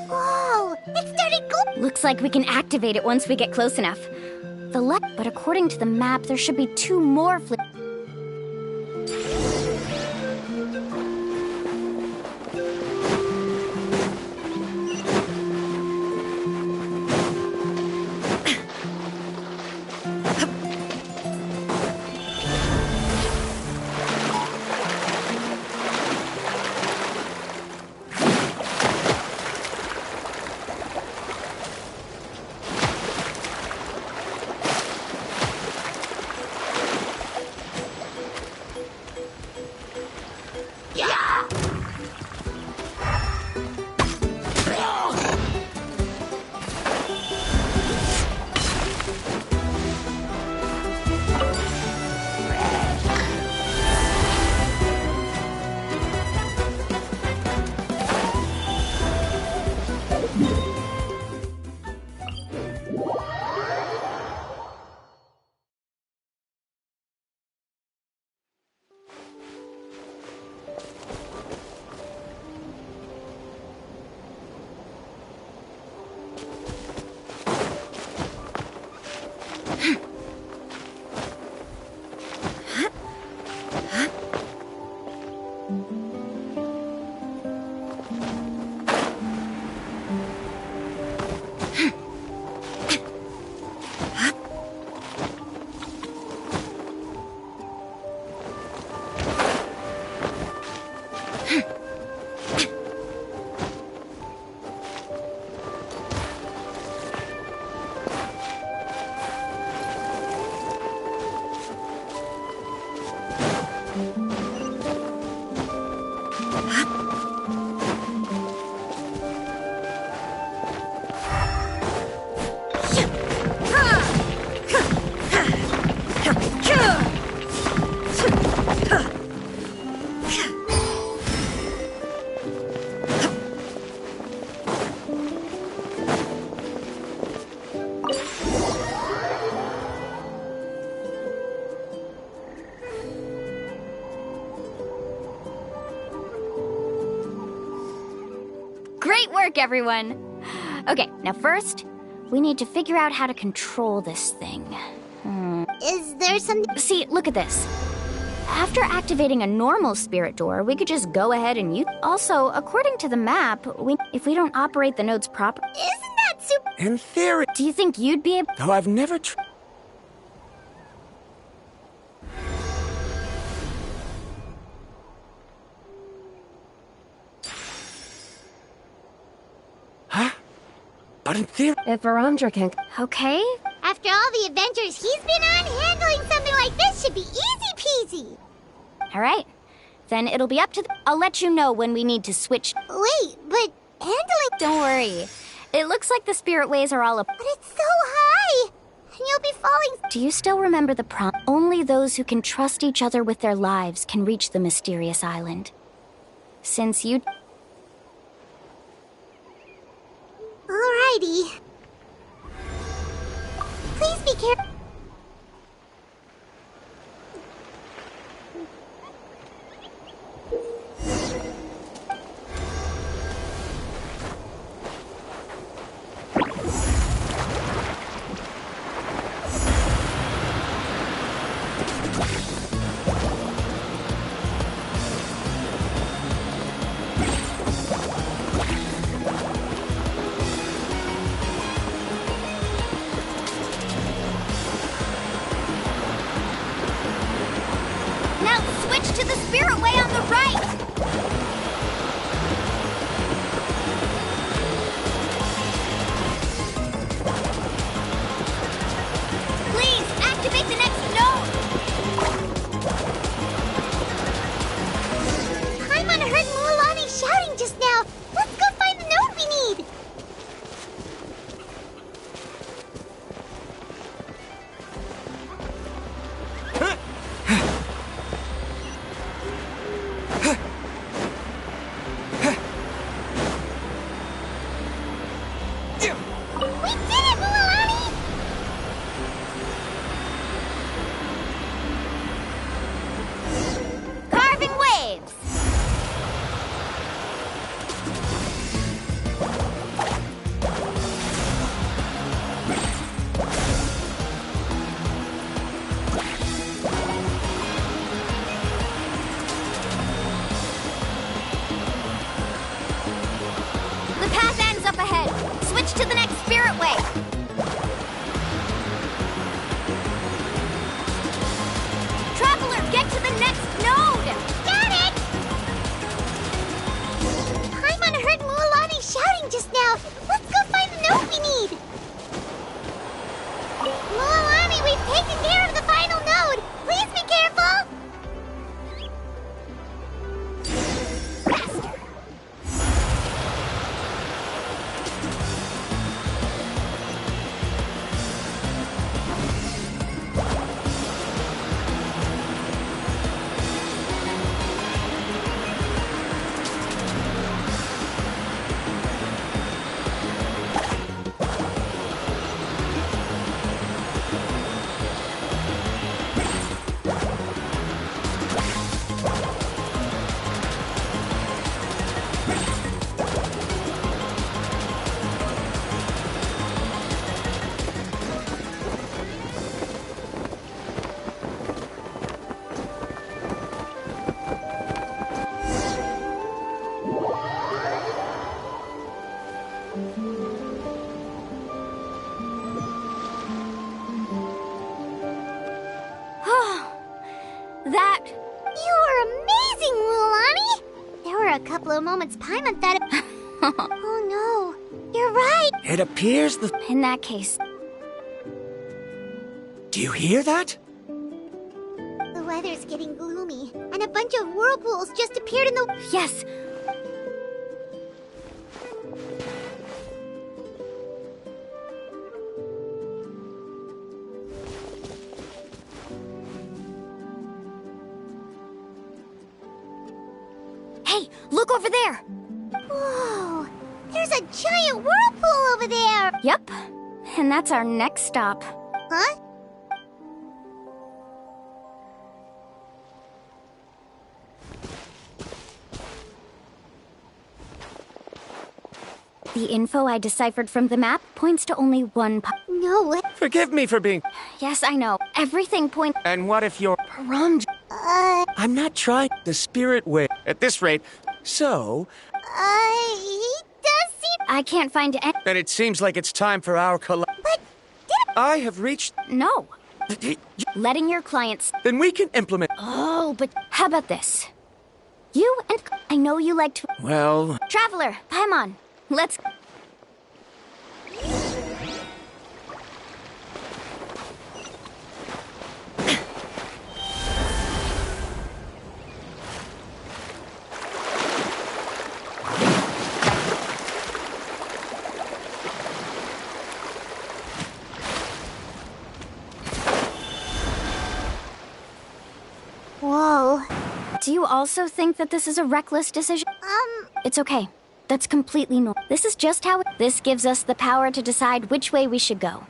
Whoa! It started glowing! Looks like we can activate it once we get close enough. But according to the map, there should be 2 more Great work, everyone! Okay, now first, we need to figure out how to control this thing. Is there something... See, look at this. After activating a normal spirit door, we could just go ahead and use... Also, according to the map, if we don't operate the nodes properly... Isn't that super... In theory... Do you think you'd be able... Though I've never Huh? But in theory... If Varamdra can... Okay. After all the adventures he's been on, handling something like this should be easy peasy. Alright. Then it'll be up to I'll let you know when we need to switch. Wait, but handling... Don't worry. It looks like the spirit ways are all up. But it's so high! And you'll be falling... Do you still remember the prompt? Only those who can trust each other with their lives can reach the mysterious island. Since you... Alrighty. Please be careful. To the spirit way on the right! Please, activate the next node! Paimon heard Mualani shouting just now. Let's go find the node we need! To the next spirit way! Traveler, get to the next node! Got it! Paimon heard Mualani shouting just now. Let's go find the node we need! Mualani, we've taken care of the final node! Please be careful! That... You were amazing, Mualani! There were a couple of moments Paimon thought... Oh no, you're right! It appears the... In that case... Do you hear that? The weather's getting gloomy, and a bunch of whirlpools just appeared in the... Yes! Hey, look over there! Whoa! There's a giant whirlpool over there! Yep, and that's our next stop. Huh? The info I deciphered from the map points to only one No. Forgive me for being... Yes, I know. Everything points... And what if you're... Paramja... I'm not trying the spirit way. At this rate, so... He does seem... I can't find any... Then it seems like it's time for our But... I have reached... No. Letting your clients... Then we can implement... Oh, but how about this? You and... I know you like to... Well... Traveler, Paimon, let's... Whoa. Do you also think that this is a reckless decision? It's okay. That's completely normal. This is just how this gives us the power to decide which way we should go.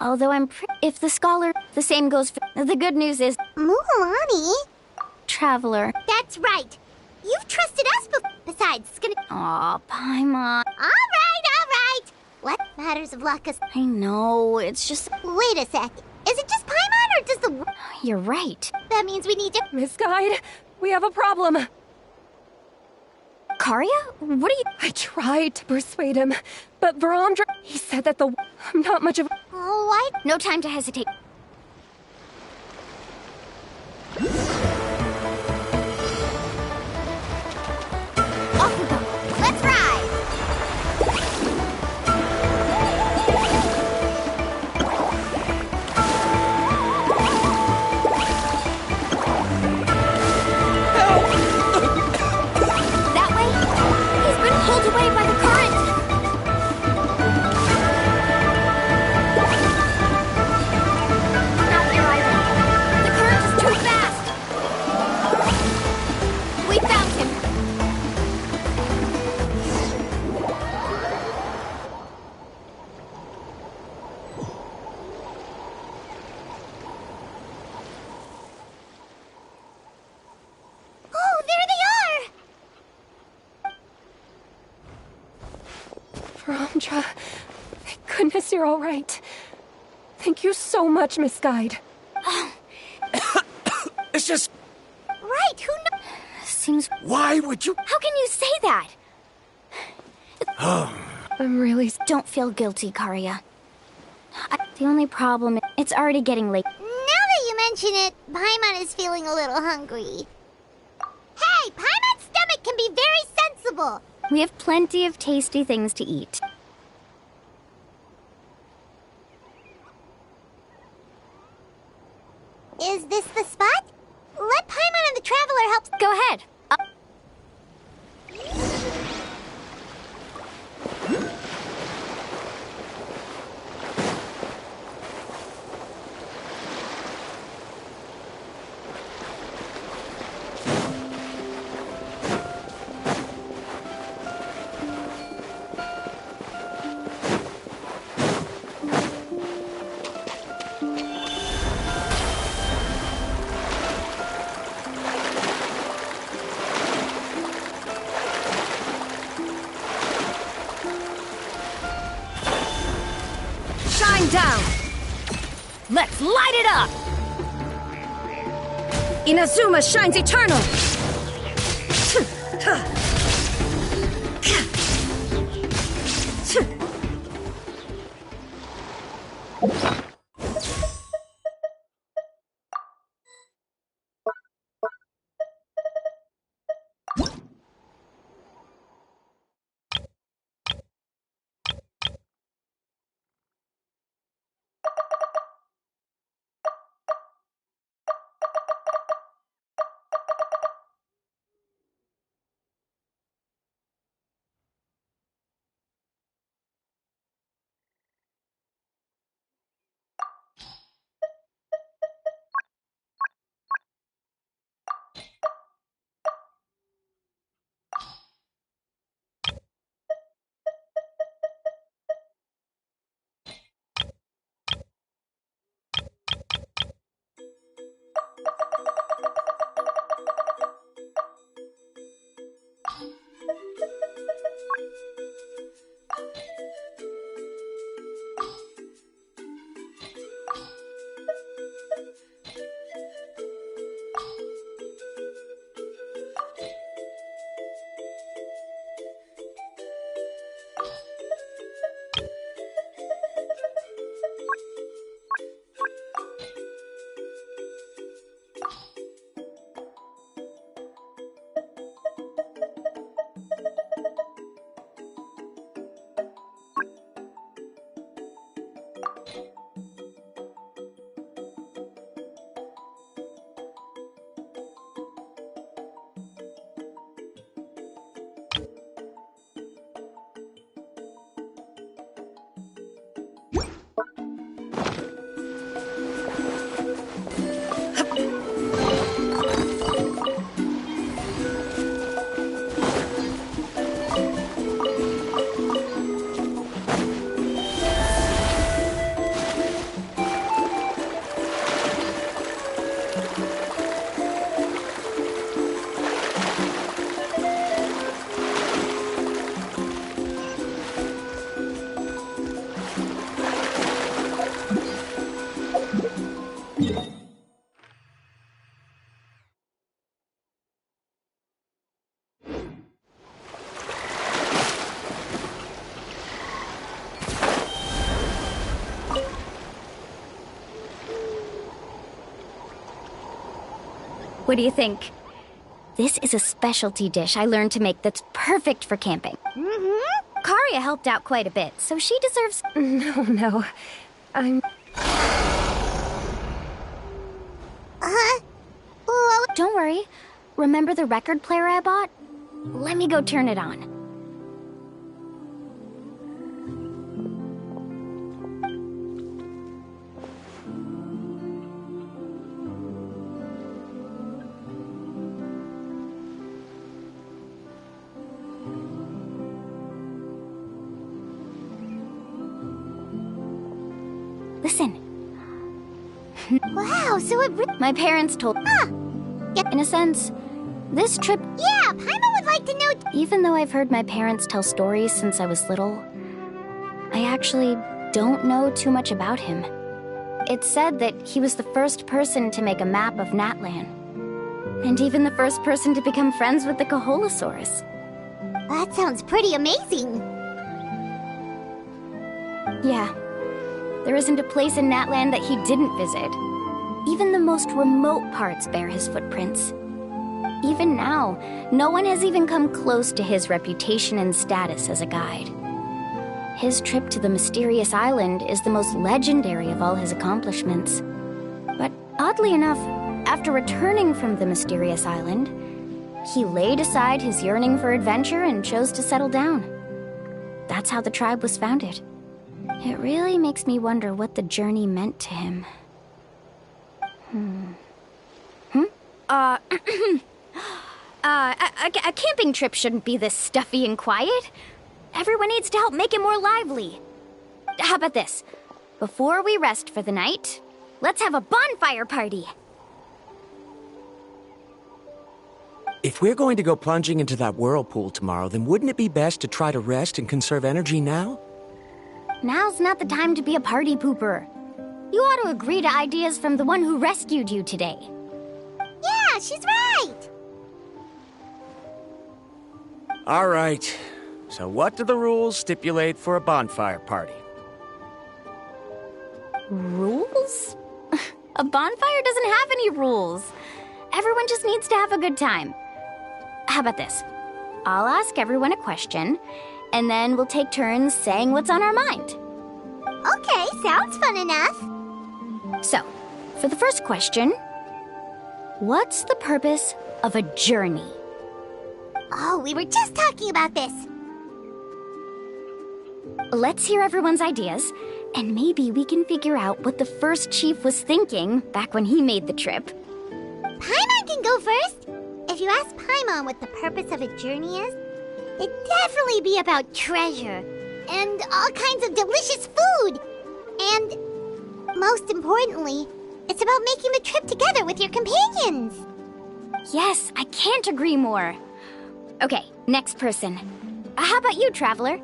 Although if the scholar, the same goes for... The good news is... Mualani? Traveler. That's right. You've trusted us before. Besides, it's gonna... Aw, Paimon. All right. What matters of luck is... I know, it's just... Wait a sec. Is it just Paimon or does the... You're right. That means we need to... Misguide, we have a problem. Karya? What are you... I tried to persuade him, but Varamdra... He said that the... I'm not much of... Oh, what? No time to hesitate. Off we go. Let's ride! That way? He's been pulled away by the current! Not here either. The current is too fast! We found him! Oh, there they are! Varamdra, thank goodness you're all right. Thank you so much, Misguide. It's just... Right, who knows? Seems... Why would you... How can you say that? I'm really... Don't feel guilty, Karya. The only problem is it's already getting late. Now that you mention it, Paimon is feeling a little hungry. Hey, Paimon's stomach can be very sensible. We have plenty of tasty things to eat. Is this the spot? Let Paimon and the Traveler help... Go ahead. Shine down! Let's light it up! Inazuma shines eternal! What do you think? This is a specialty dish I learned to make that's perfect for camping. Mm-hmm. Karia helped out quite a bit, so she deserves... No. I'm... Don't worry. Remember the record player I bought? Let me go turn it on. Listen. Wow, so it... My parents told... In a sense, this trip... Yeah, Paimon would like to know... Even though I've heard my parents tell stories since I was little, I actually don't know too much about him. It's said that he was the first person to make a map of Natlan. And even the first person to become friends with the Kaholosaurus. That sounds pretty amazing. Yeah. There isn't a place in Natlan that he didn't visit. Even the most remote parts bear his footprints. Even now, no one has even come close to his reputation and status as a guide. His trip to the mysterious island is the most legendary of all his accomplishments. But oddly enough, after returning from the mysterious island, he laid aside his yearning for adventure and chose to settle down. That's how the tribe was founded. It really makes me wonder what the journey meant to him. A camping trip shouldn't be this stuffy and quiet. Everyone needs to help make it more lively. How about this? Before we rest for the night, let's have a bonfire party. If we're going to go plunging into that whirlpool tomorrow, then wouldn't it be best to try to rest and conserve energy now? Now's not the time to be a party pooper. You ought to agree to ideas from the one who rescued you today. Yeah, she's right! All right. So what do the rules stipulate for a bonfire party? Rules? A bonfire doesn't have any rules. Everyone just needs to have a good time. How about this? I'll ask everyone a question, and then we'll take turns saying what's on our mind. Okay, sounds fun enough. So, for the first question, what's the purpose of a journey? Oh, we were just talking about this. Let's hear everyone's ideas, and maybe we can figure out what the first chief was thinking back when he made the trip. Paimon can go first. If you ask Paimon what the purpose of a journey is, it'd definitely be about treasure and all kinds of delicious food. And most importantly, it's about making the trip together with your companions. Yes, I can't agree more. Okay, next person. How about you, Traveler?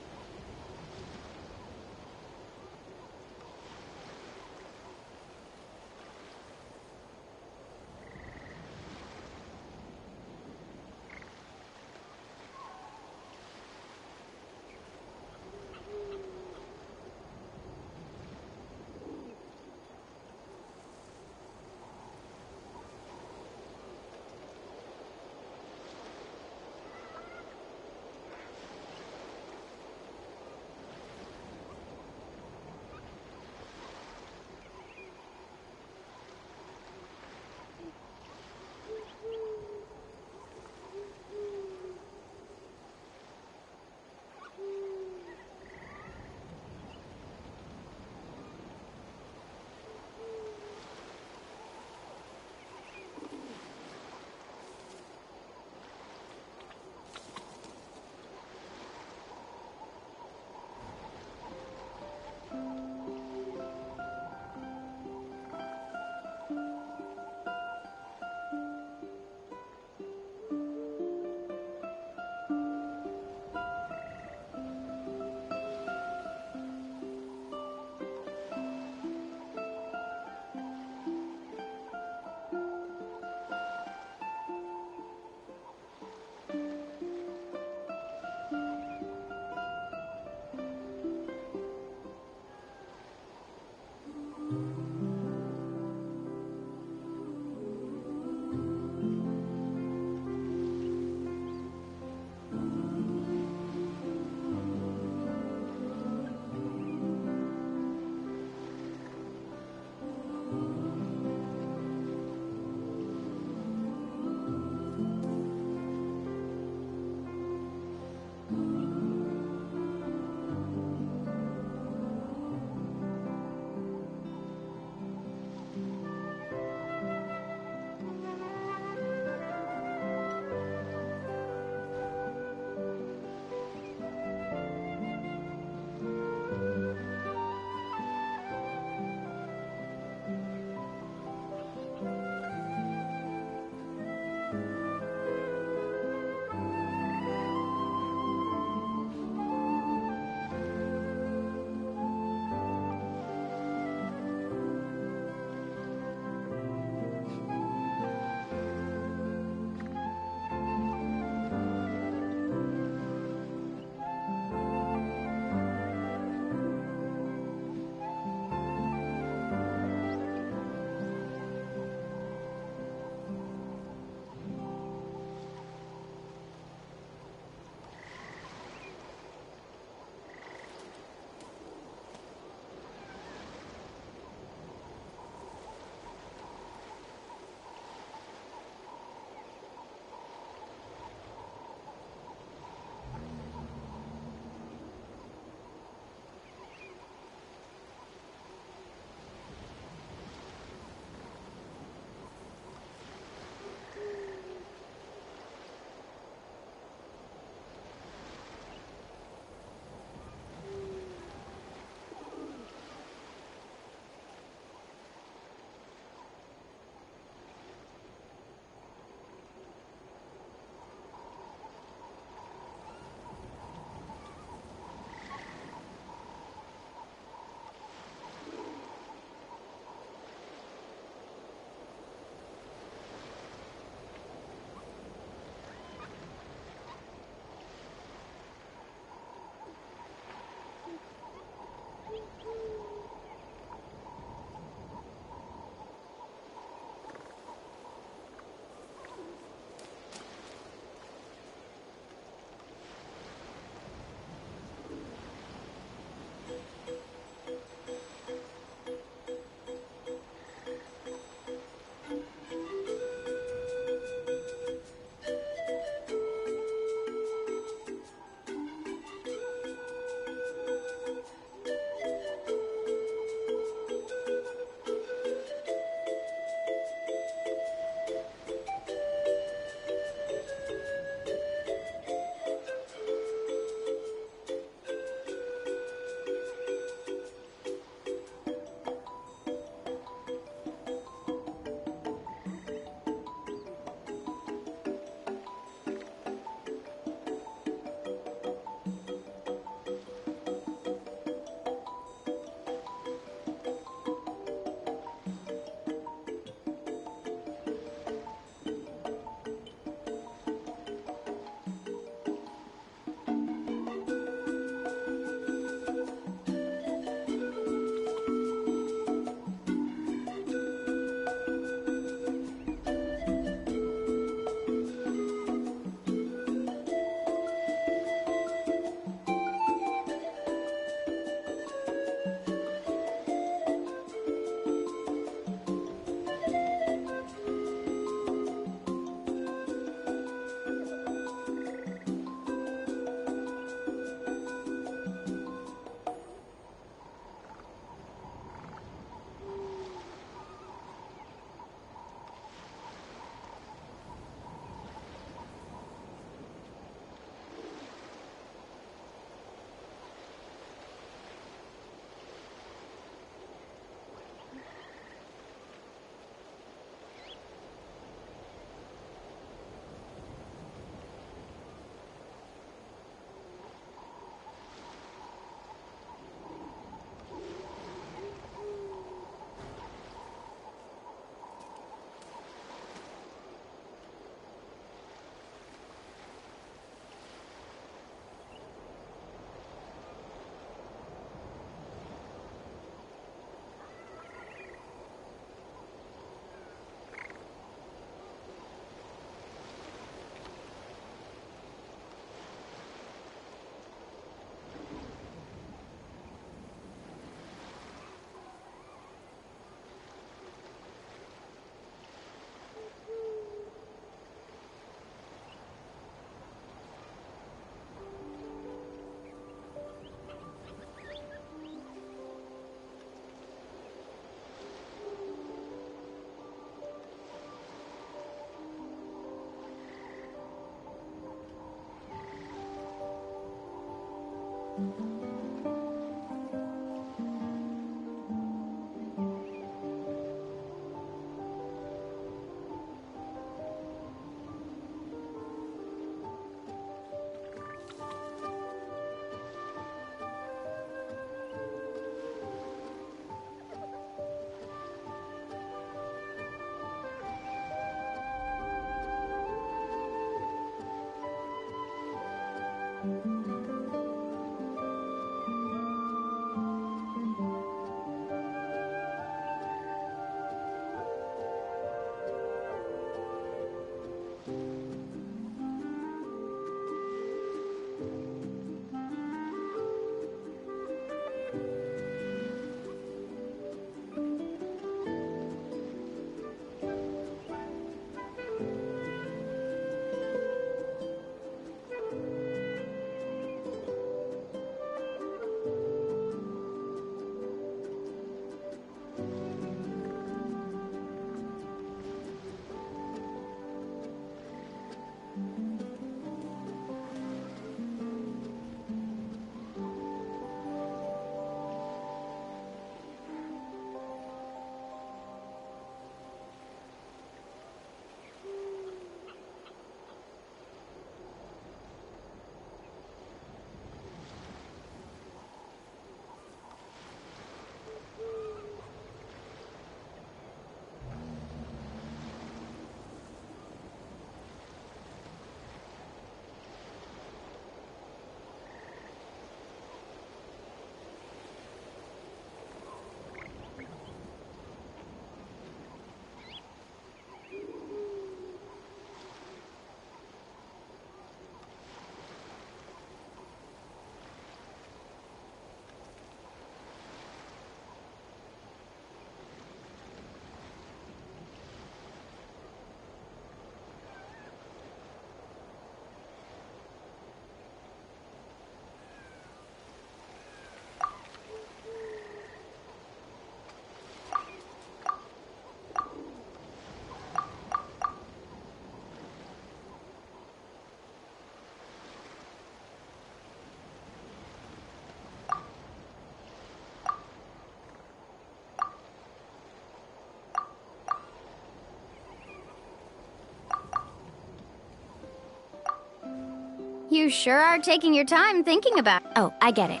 You sure are taking your time thinking about... Oh, I get it.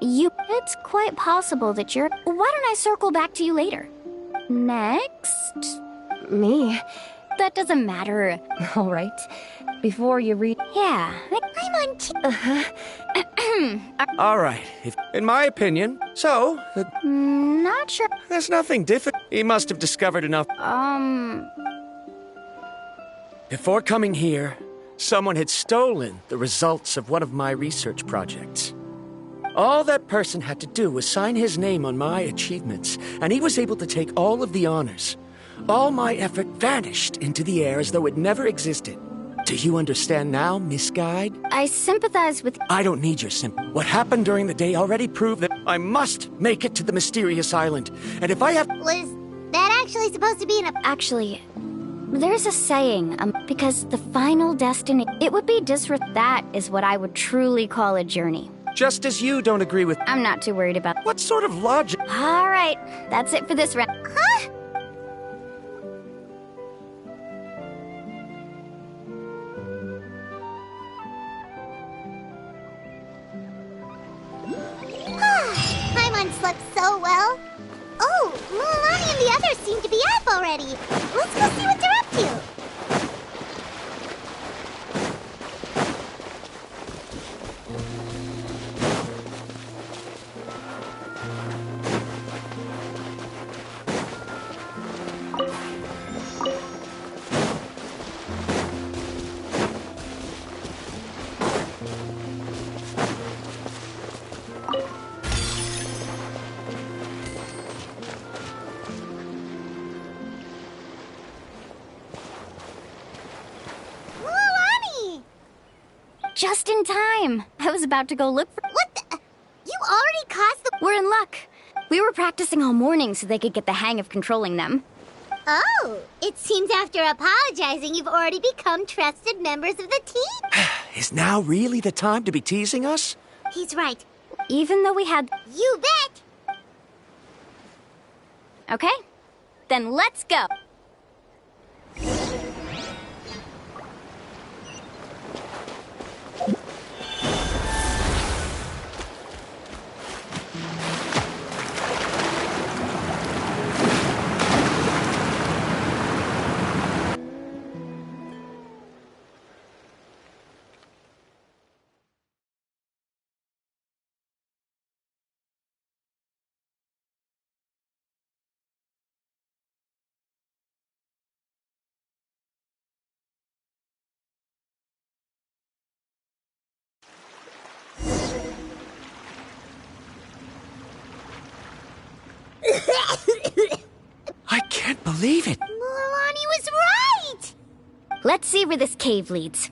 It's quite possible that you're... Why don't I circle back to you later? Next? Me? That doesn't matter. All right. Before you read... Yeah, I'm on... All right. In my opinion, Not sure. There's nothing difficult. He must have discovered enough. Before coming here, someone had stolen the results of one of my research projects. All that person had to do was sign his name on my achievements, and he was able to take all of the honors. All my effort vanished into the air as though it never existed. Do you understand now, Miss Guide? I sympathize with... I don't need your sympathy. What happened during the day already proved that I must make it to the mysterious island. And if I have... Was that actually supposed to be an... Actually, there's a saying, because the final destiny... It would be That is what I would truly call a journey. Just as you don't agree with... I'm not too worried about... What sort of logic? All right, that's it for this round. Huh? Paimon slept so well. Oh, Mulan and the others seem to be up already. Let's go see what they're up to. Just in time. I was about to go look for... What the... You already caused the... We're in luck. We were practicing all morning so they could get the hang of controlling them. Oh, it seems after apologizing, you've already become trusted members of the team. Is now really the time to be teasing us? He's right. Even though we had... You bet! Okay, then let's go. I can't believe it. Mualani was right! Let's see where this cave leads.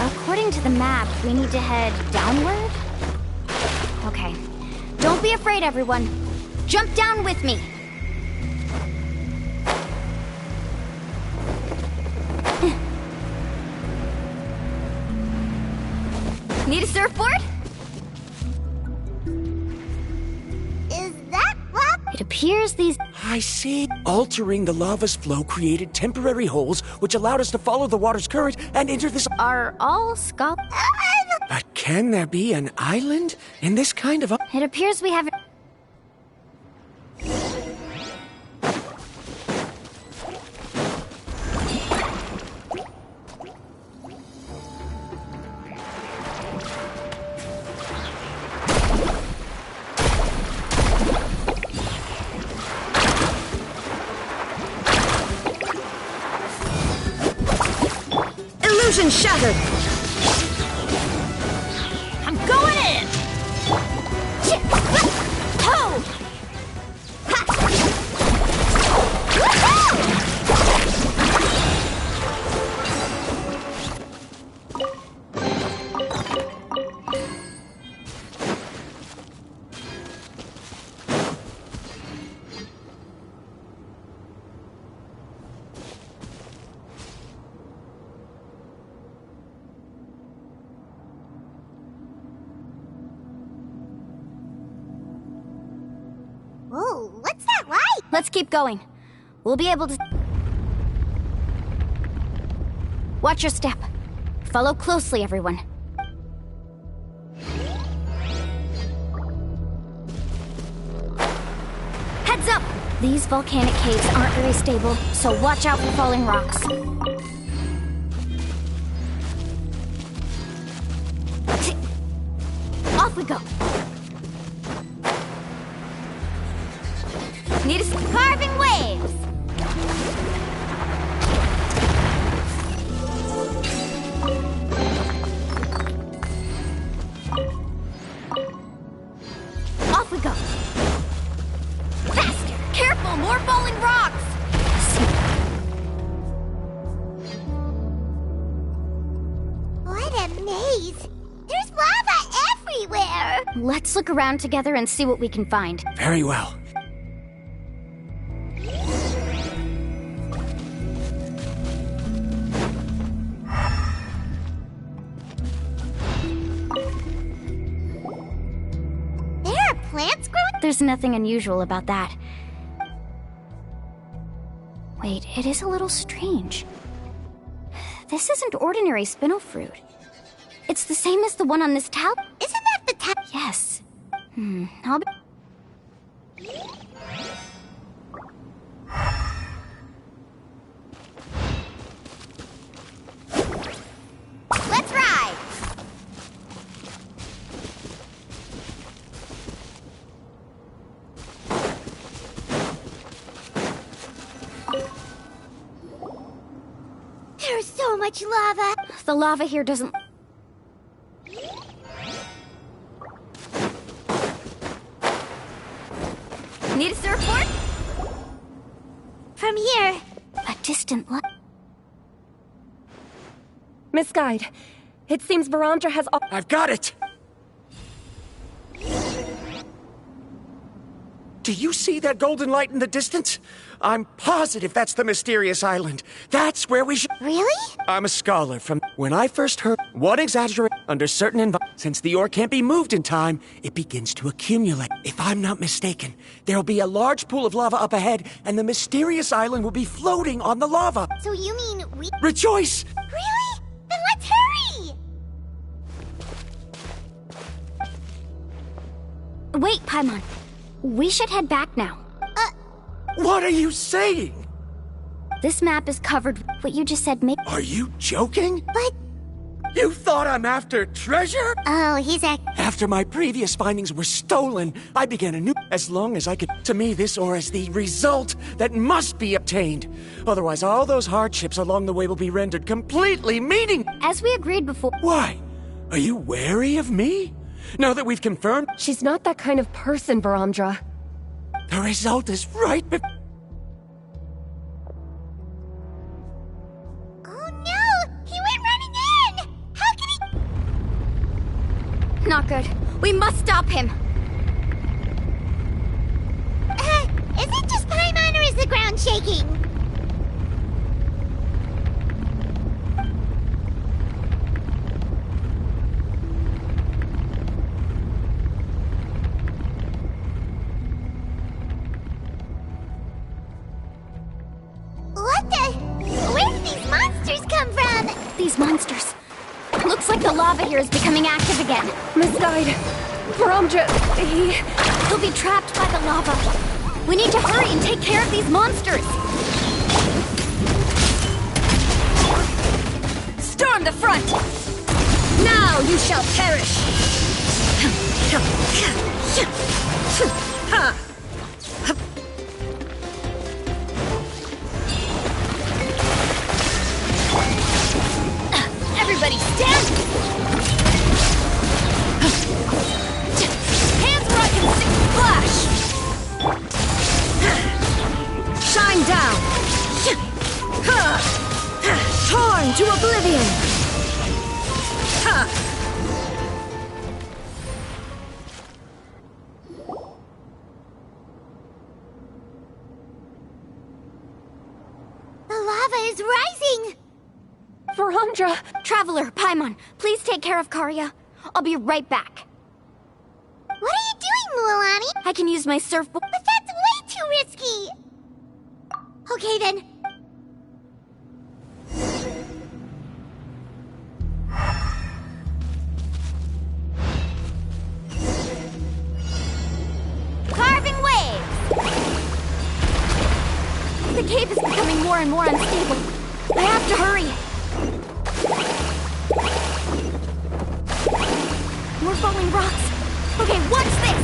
According to the map, we need to head downward? Okay. Don't be afraid, everyone. Jump down with me. Need a surfboard? Is that what? It appears these... I see. Altering the lava's flow created temporary holes, which allowed us to follow the water's current and enter this... Are all skull... But can there be an island in this kind of... It appears we have... Illusion shattered! I'm going in! Ho! Whoa, what's that light? Let's keep going. We'll be able to... Watch your step. Follow closely, everyone. Heads up! These volcanic caves aren't very stable, so watch out for falling rocks. Off we go. Need a carving waves. Off we go. Faster! Careful! More falling rocks! What a maze! There's lava everywhere! Let's look around together and see what we can find. Very well. Plants growing? There's nothing unusual about that. Wait, it is a little strange. This isn't ordinary spinel fruit. It's the same as the one on this towel. Isn't that the towel? Yes. I'll be... much lava. The lava here doesn't... Need a surfboard? From here. A distant light. Miss Guide, it seems Varamdra has all— I've got it! Do you see that golden light in the distance? I'm positive that's the mysterious island. That's where we should— Really? I'm a scholar from— When I first heard one exaggerate under certain environments, since the ore can't be moved in time, it begins to accumulate. If I'm not mistaken, there'll be a large pool of lava up ahead, and the mysterious island will be floating on the lava. So you mean we— Rejoice! Really? Then let's hurry! Wait, Paimon. We should head back now. What are you saying? This map is covered with what you just said. Are you joking? But... You thought I'm after treasure? Oh, he's After my previous findings were stolen, I began a new— As long as I could— To me, this ore is the result that must be obtained. Otherwise, all those hardships along the way will be rendered completely meaning— As we agreed before— Why? Are you wary of me? Now that we've confirmed— She's not that kind of person, Varamdra. The result is right before— Oh no! He went running in! How can he— Not good. We must stop him. Is it just Paimon or is the ground shaking? What the— Where did these monsters come from? These monsters. Looks like the lava here is becoming active again. Miss Guide, Varamdra, He'll be trapped by the lava. We need to hurry and take care of these monsters. Storm the front! Now you shall perish! Everybody stand! Hands where I can see! Flash! Shine down! Torn to oblivion! The lava is rising! Varamdra! Traveler, Paimon, please take care of Karya. I'll be right back. What are you doing, Mualani? I can use my surfboard. But that's way too risky! Okay then. Carving waves! The cave is becoming more and more unstable. I have to hurry. More falling rocks. Okay, watch this!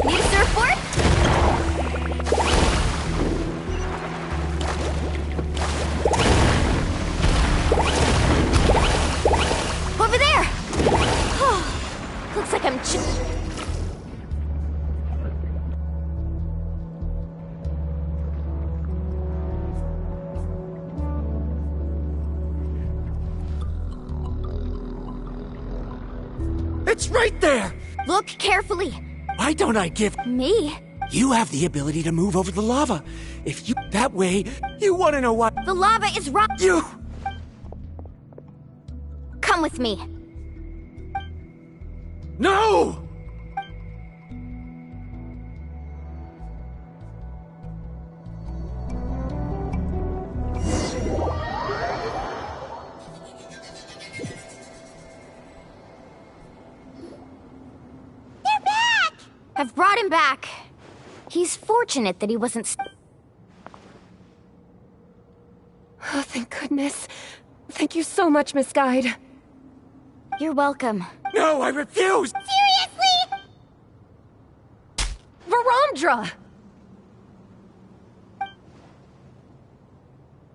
Need a surfboard? Over there! Looks like I'm It's right there! Look carefully. Why don't I give— Me? You have the ability to move over the lava. If you— That way, you want to know what— The lava is You— Come with me. No! I've brought him back. He's fortunate that he wasn't... Oh, thank goodness. Thank you so much, Miss Guide. You're welcome. No, I refuse! Seriously? Varamdra!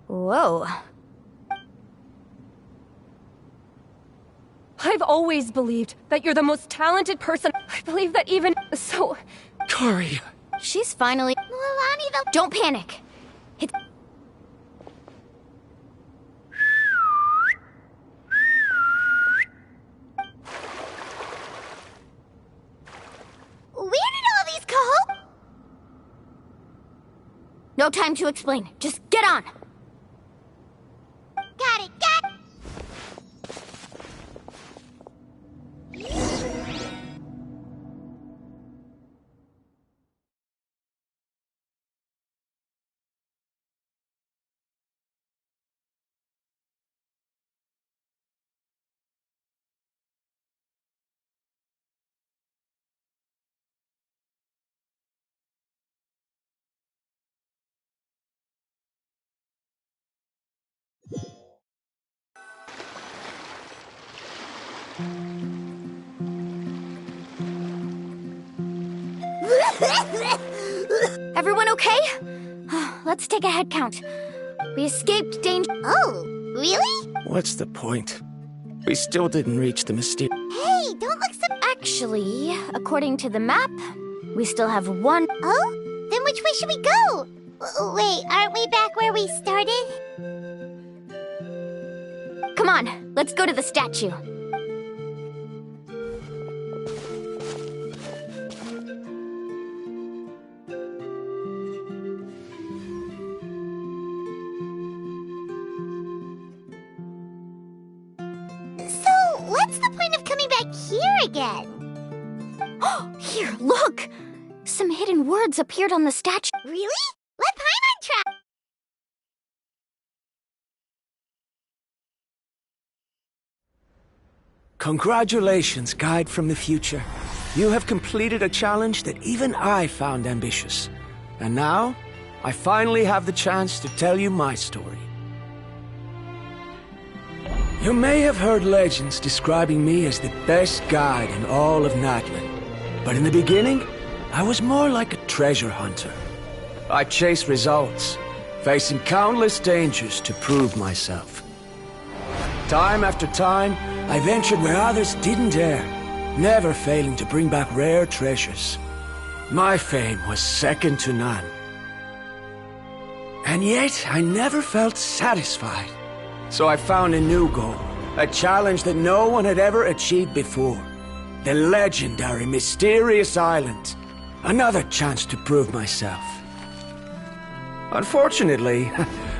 Whoa. I've always believed that you're the most talented person. I believe that even so... Kari. She's finally... Mualani, the... Don't panic. It's... Where did all these Cahoe... No time to explain. Just get on. Got it, got it. Everyone okay? Let's take a head count. We escaped danger. Oh, really? What's the point? We still didn't reach the mysterious... Hey, don't look so... Actually, according to the map, we still have one... Oh? Then which way should we go? Wait, aren't we back where we started? Come on, let's go to the statue. So, what's the point of coming back here again? Oh, here, look! Some hidden words appeared on the statue. Really? Let Paimon try! Congratulations, guide from the future. You have completed a challenge that even I found ambitious. And now, I finally have the chance to tell you my story. You may have heard legends describing me as the best guide in all of Natlan. But in the beginning, I was more like a treasure hunter. I chased results, facing countless dangers to prove myself. Time after time, I ventured where others didn't dare, never failing to bring back rare treasures. My fame was second to none. And yet, I never felt satisfied. So I found a new goal, a challenge that no one had ever achieved before. The legendary, mysterious island. Another chance to prove myself. Unfortunately,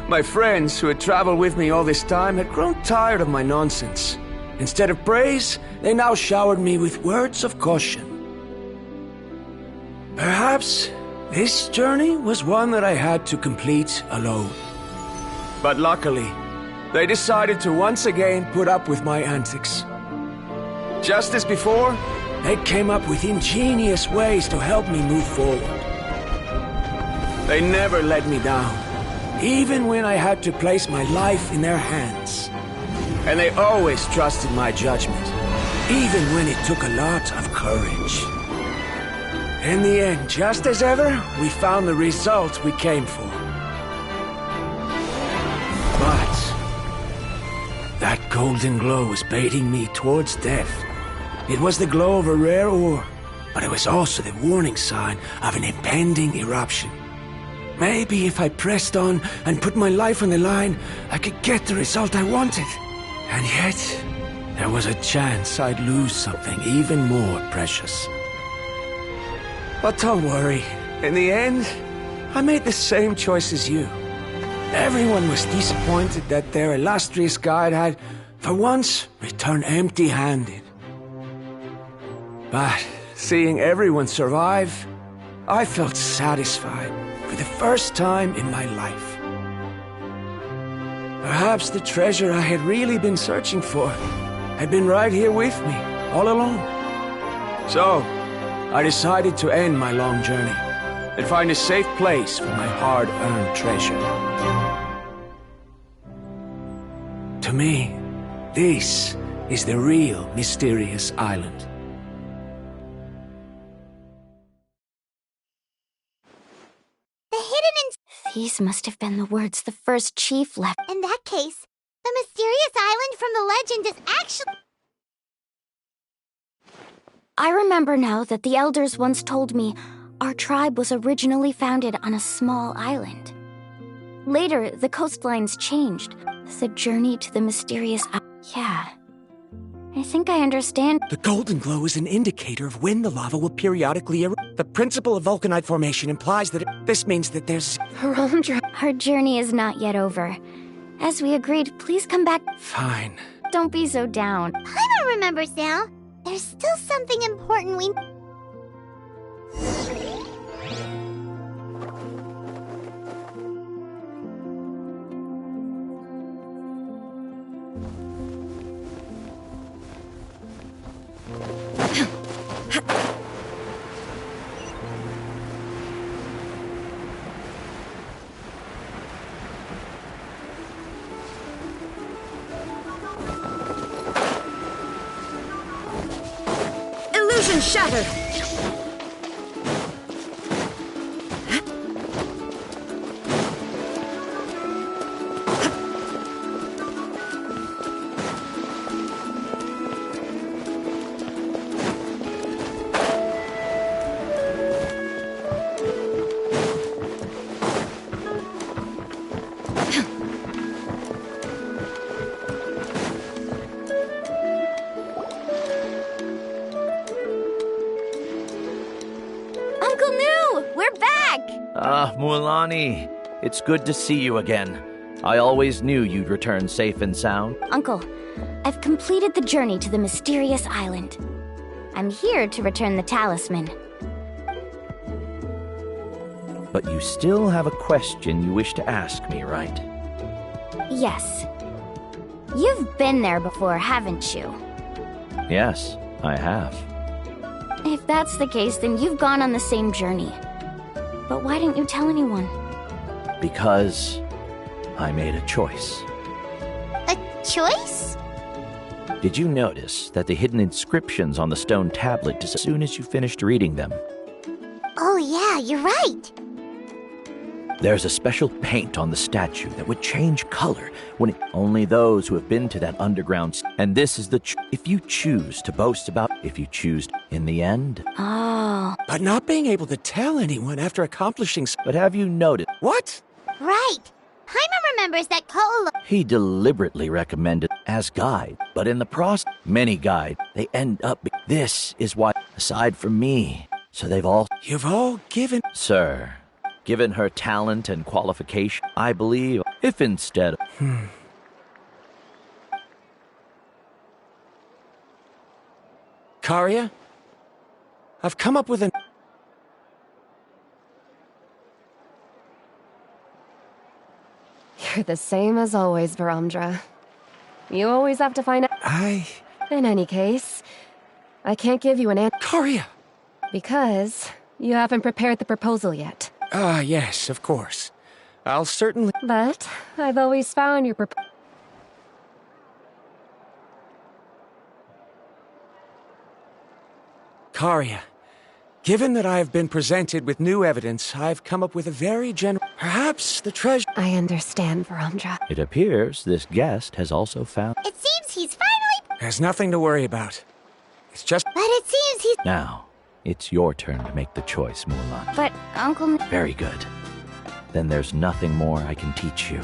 my friends who had traveled with me all this time had grown tired of my nonsense. Instead of praise, they now showered me with words of caution. Perhaps this journey was one that I had to complete alone. But luckily, they decided to once again put up with my antics. Just as before, they came up with ingenious ways to help me move forward. They never let me down, even when I had to place my life in their hands. And they always trusted my judgment, even when it took a lot of courage. In the end, just as ever, we found the result we came for. But that golden glow was baiting me towards death. It was the glow of a rare ore, but it was also the warning sign of an impending eruption. Maybe if I pressed on and put my life on the line, I could get the result I wanted. And yet, there was a chance I'd lose something even more precious. But don't worry, in the end, I made the same choice as you. Everyone was disappointed that their illustrious guide had, for once, returned empty-handed. But seeing everyone survive, I felt satisfied for the first time in my life. Perhaps the treasure I had really been searching for had been right here with me, all along. So, I decided to end my long journey and find a safe place for my hard-earned treasure. To me, this is the real mysterious island. These must have been the words the first chief left. In that case, the mysterious island from the legend is actually... I remember now that the elders once told me our tribe was originally founded on a small island. Later, the coastlines changed. The journey to the mysterious island. Yeah. I think I understand. The golden glow is an indicator of when the lava will periodically erupt. The principle of vulcanite formation implies that this means that there's... Our journey is not yet over. As we agreed, please come back. Fine. Don't be so down. Paimon remembers now. There's still something important we... Illusion shattered! Ah, Mualani, it's good to see you again. I always knew you'd return safe and sound. Uncle, I've completed the journey to the mysterious island. I'm here to return the talisman. But you still have a question you wish to ask me, right? Yes. You've been there before, haven't you? Yes, I have. If that's the case, then you've gone on the same journey. But why didn't you tell anyone? Because I made a choice. A choice? Did you notice that the hidden inscriptions on the stone tablet as soon as you finished reading them? Oh yeah, you're right. There's a special paint on the statue that would change color when only those who have been to that underground. And this is the if you choose to boast about, if you choose in the end. Oh. But not being able to tell anyone after accomplishing. But have you noticed? What? Right. Paimon remembers that Ko'olo. He deliberately recommended as guide, but in the process, many guide, they end up. This is why, aside from me, so they've all. You've all given. Sir. Given her talent and qualification, I believe, if instead... Karia? I've come up with an... You're the same as always, Varamdra. You always have to find out... In any case, I can't give you an answer. Karia! Because you haven't prepared the proposal yet. Ah, yes, of course. I'll certainly... But I've always found your Karia, given that I have been presented with new evidence, I've come up with a very general... Perhaps the treasure... I understand, Varamdra. It appears this guest has also found... It seems he's finally... There's nothing to worry about. It's just... But it seems he's... Now, it's your turn to make the choice, Mulan. But, Uncle... Very good. Then there's nothing more I can teach you.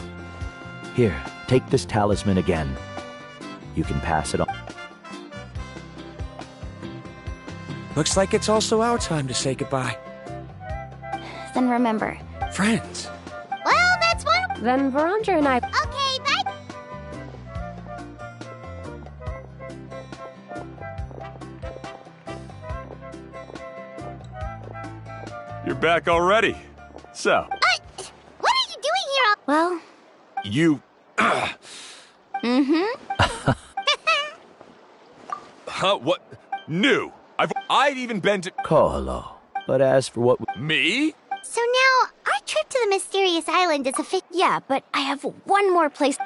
Here, take this talisman again. You can pass it on. Looks like it's also our time to say goodbye. Then remember... Friends. Well, that's one... Then Varamdra and I... Okay, bye! You're back already. So. What are you doing here? Well... You... Huh? What? New? I've even been to... Ko'olo. But as for what... Me? So now, our trip to the mysterious island is a Yeah, but I have one more place...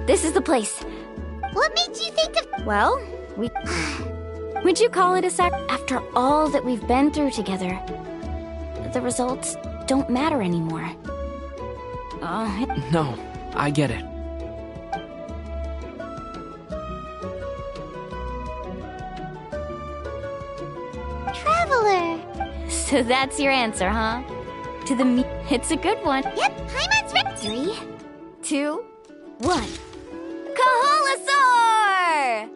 This is the place. What made you think of... Well, would you call it a sac... After all that we've been through together, the results don't matter anymore. No, I get it. Traveler. So that's your answer, huh? To the me... It's a good one. Yep, Paimon's ready. 3, 2, 1. Kaholasaur!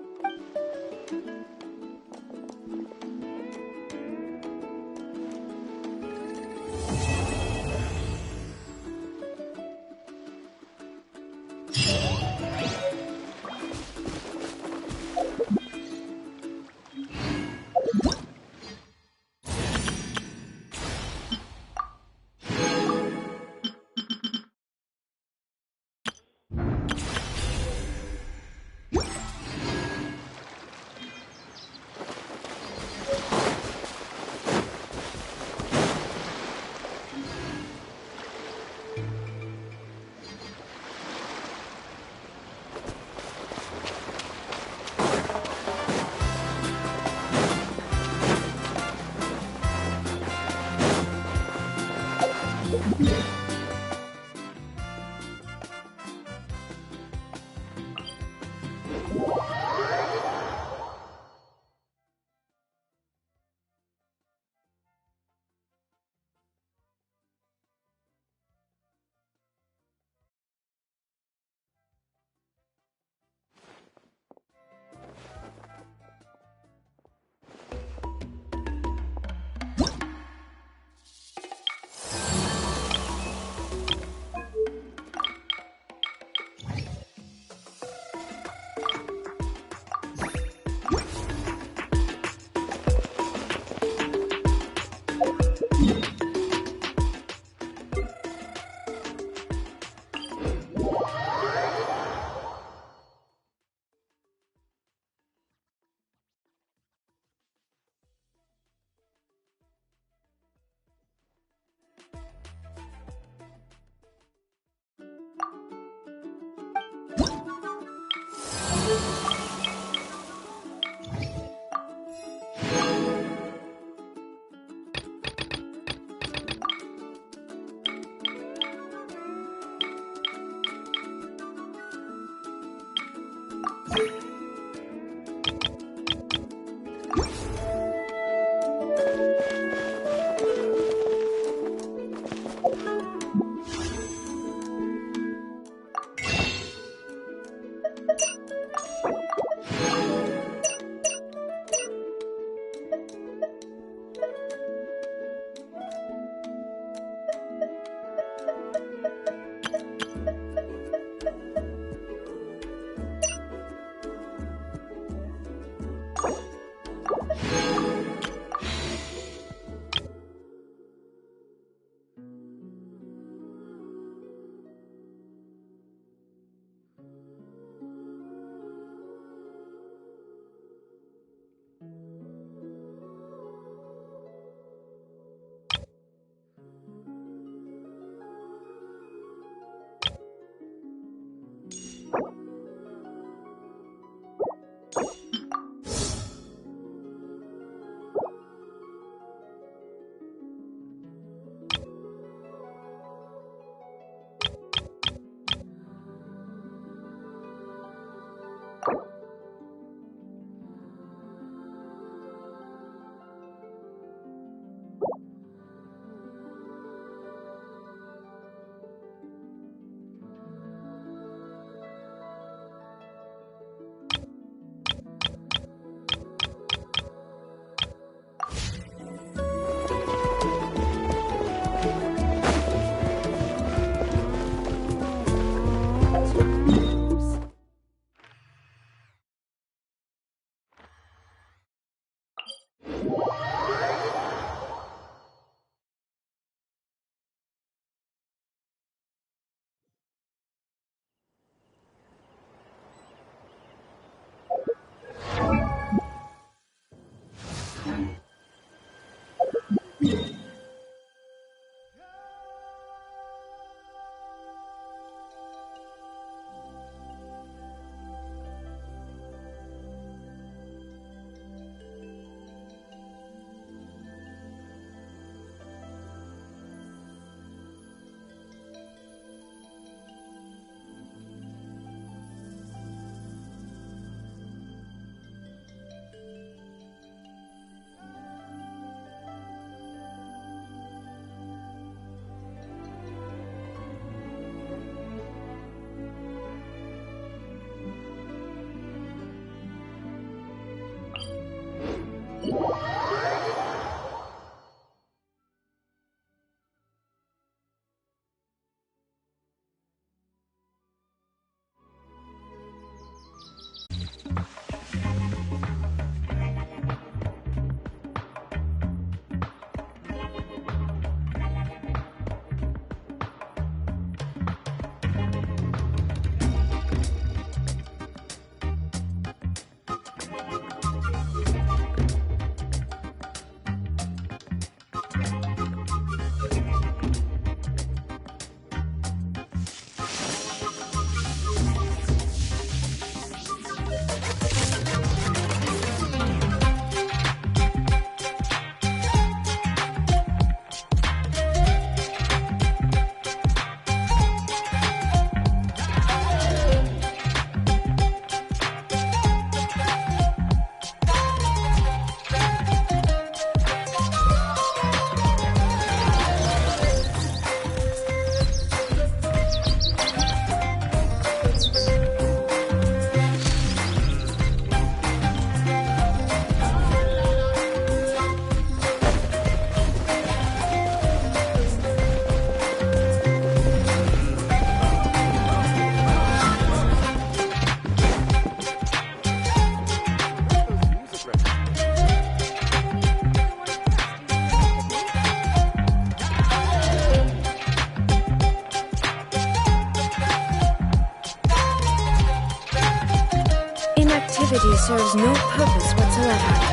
activity serves no purpose whatsoever.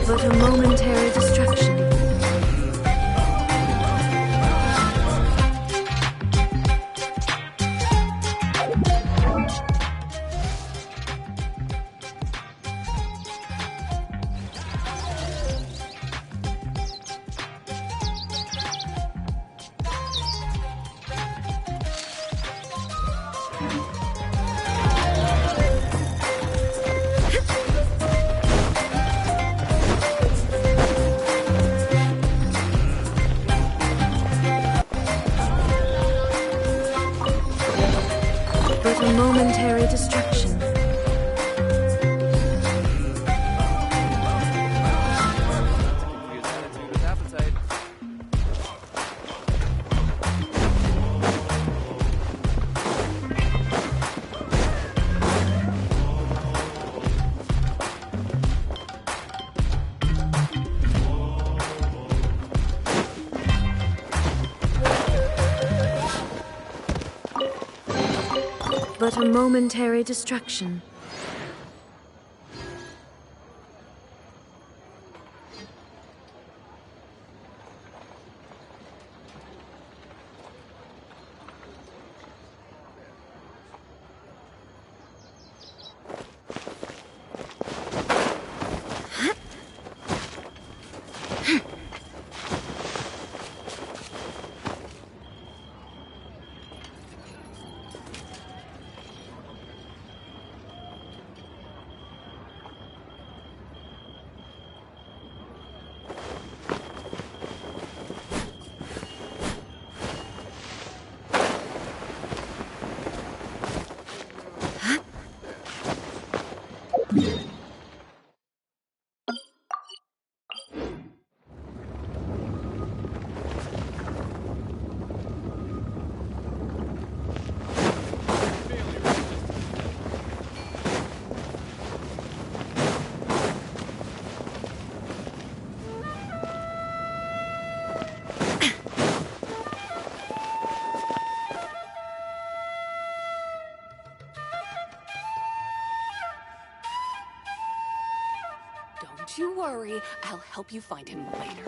But a momentary distraction. But a momentary distraction. But a momentary distraction. Don't you worry, I'll help you find him later.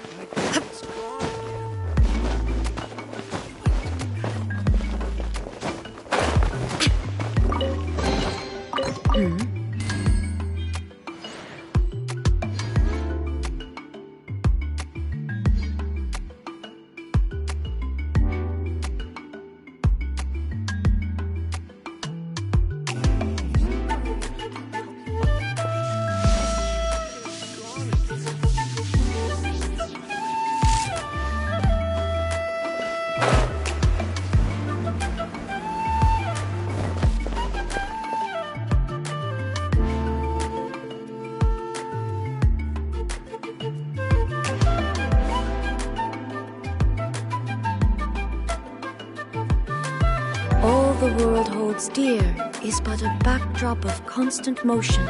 All the world holds dear is but a backdrop of constant motion.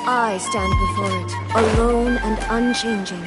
I stand before it, alone and unchanging.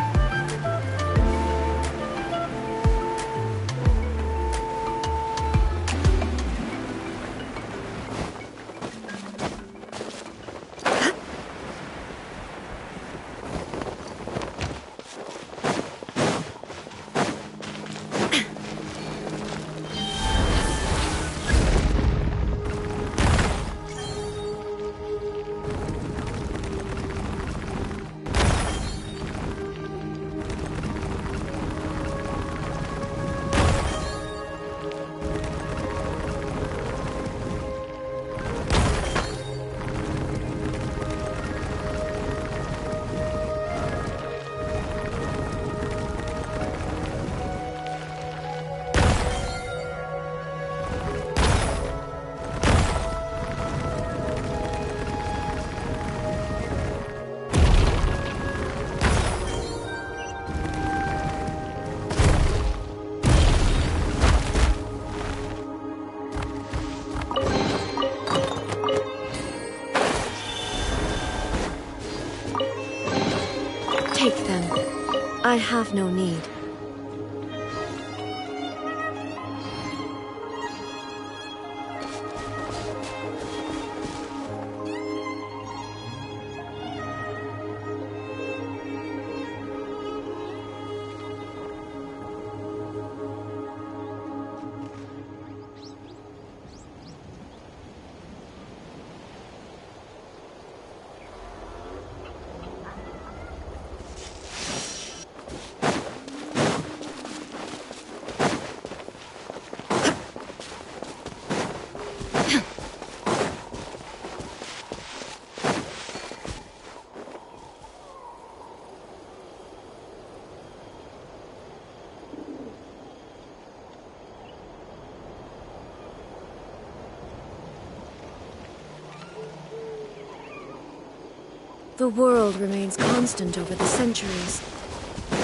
I have no need. The world remains constant over the centuries,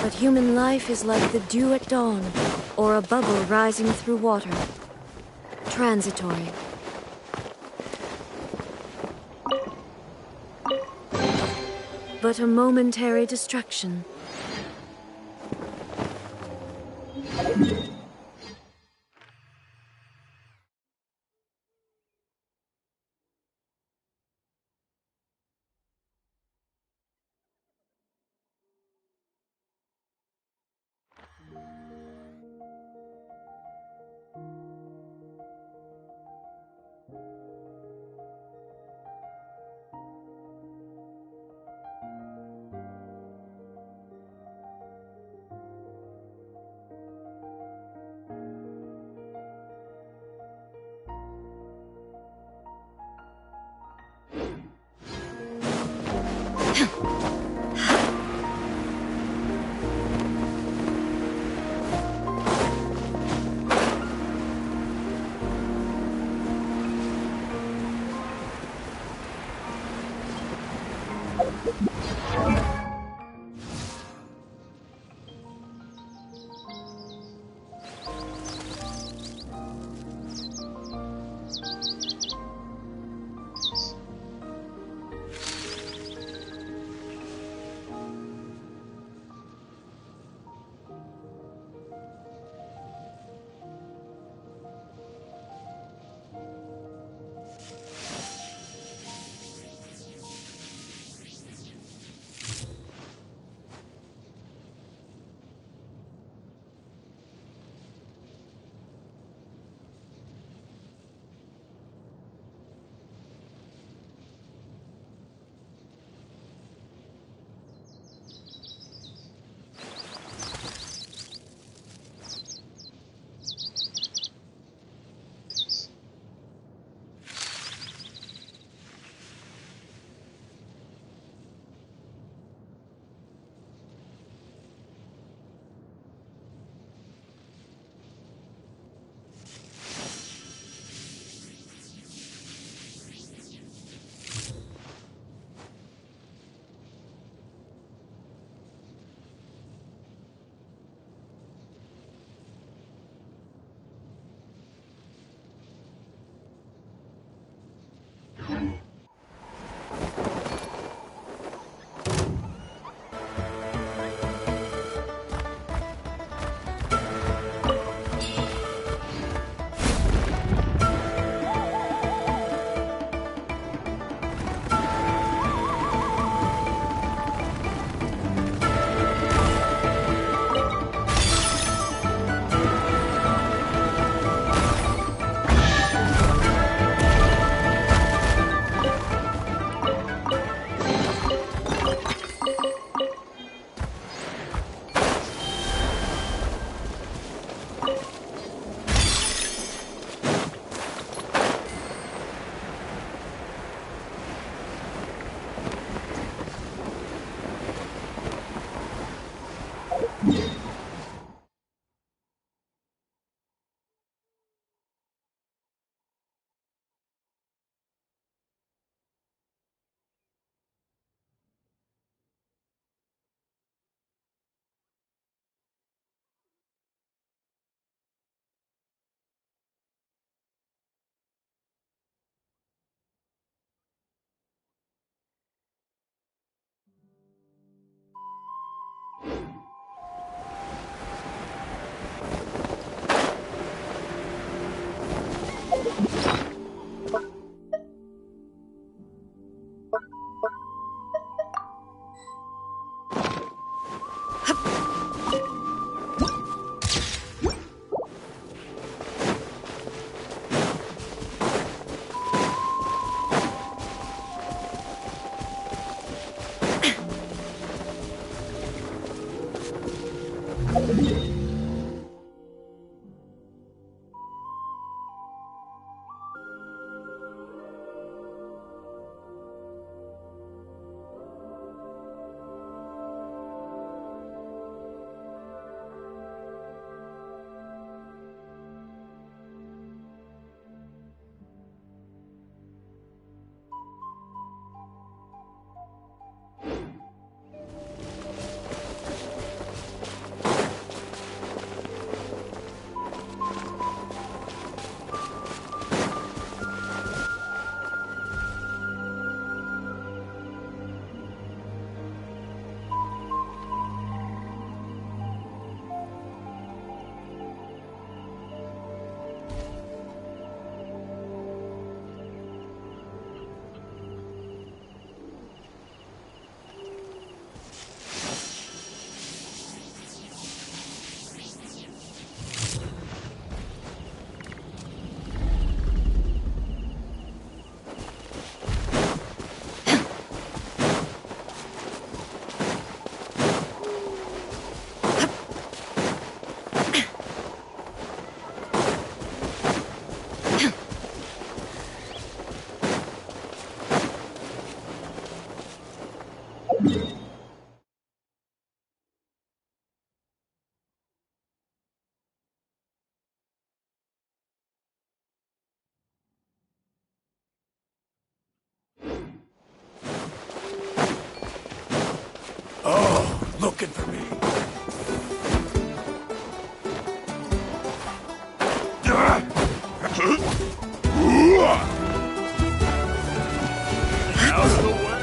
but human life is like the dew at dawn, or a bubble rising through water. Transitory. But a momentary distraction. looking for me. Out of the way!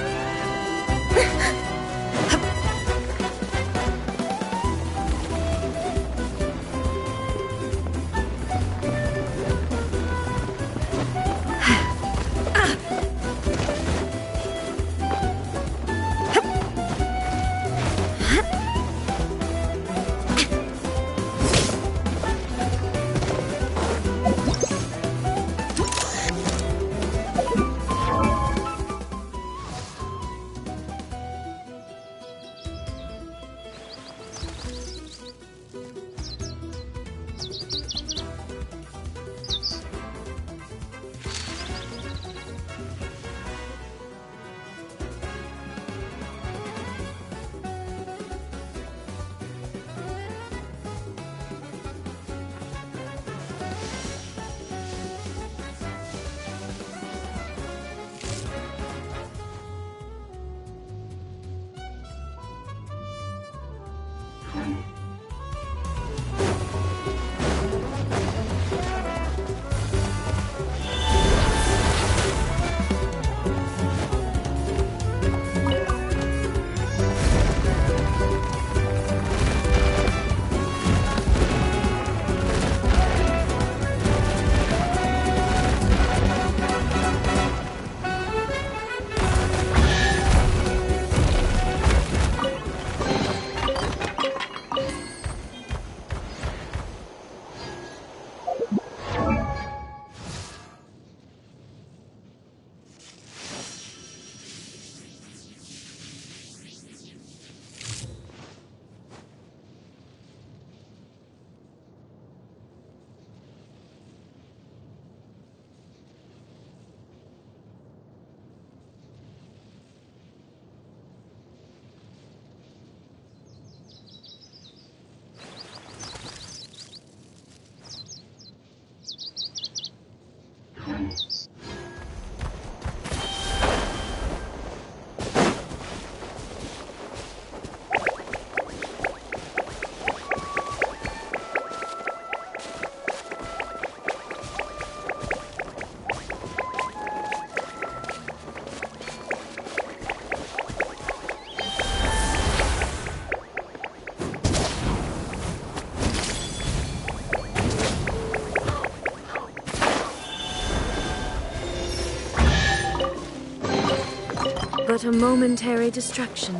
But a momentary distraction.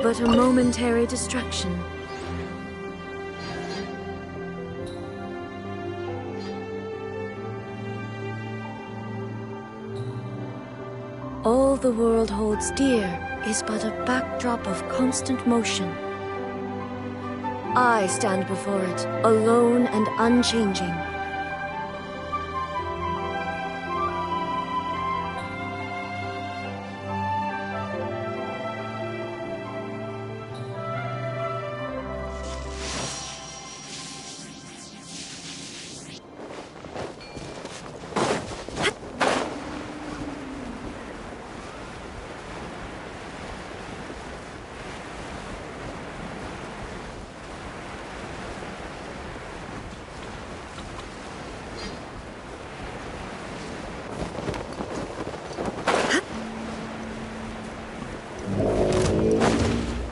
But a momentary distraction. All the world holds dear is but a backdrop of constant motion. I stand before it, alone and unchanging.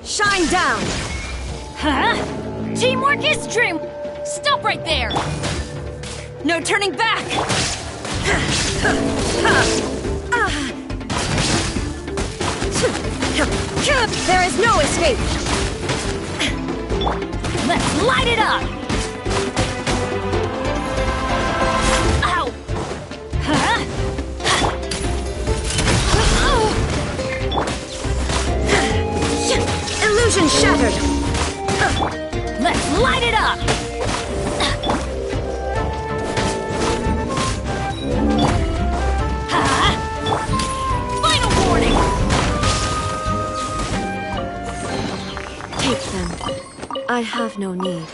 Shine down! Huh? Teamwork is dream! Stop right there! No turning back! There is no escape! Let's light it up! Ow! Huh? Illusion shattered! Let's light it up! Final warning! Take them. I have no need.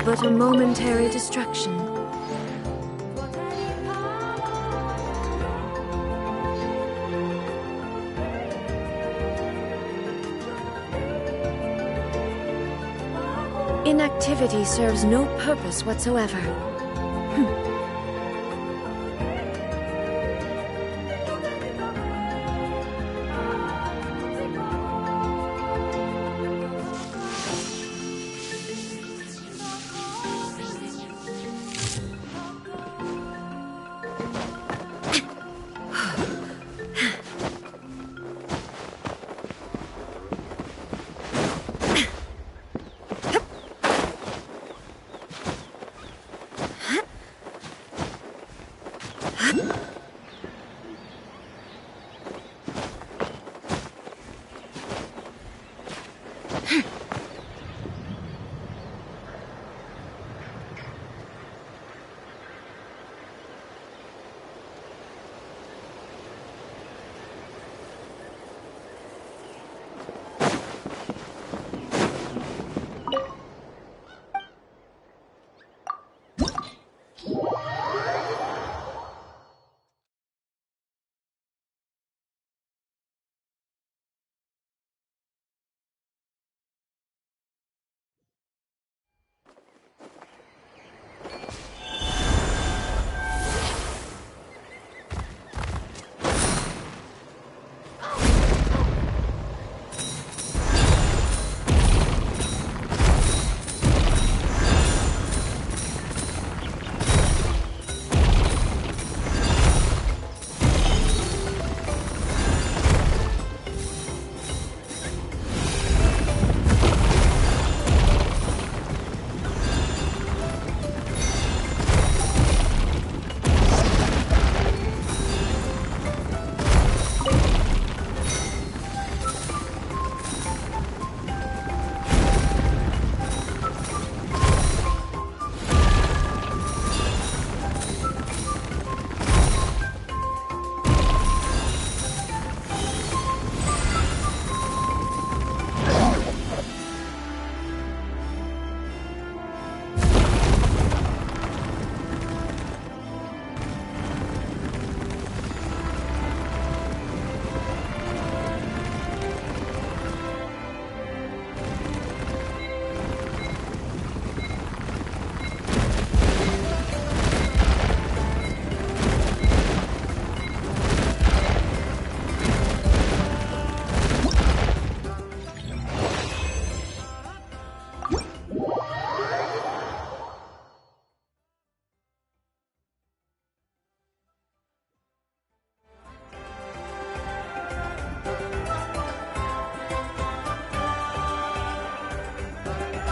But a momentary distraction. Inactivity serves no purpose whatsoever.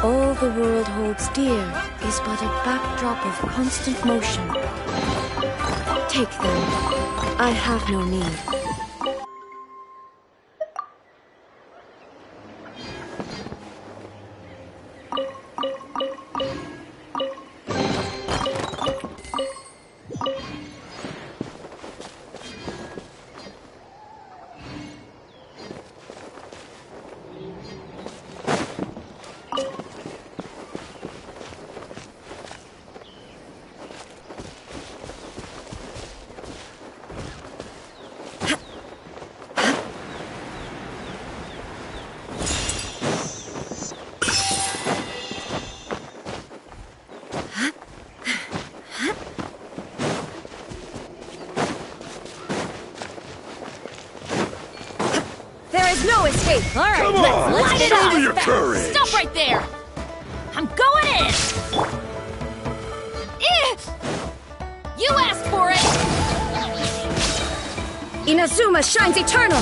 All the world holds dear is but a backdrop of constant motion. Take them. I have no need. No escape! Alright, Come let's on, light it show up! me your courage! Stop right there! I'm going in! You asked for it! Inazuma shines eternal!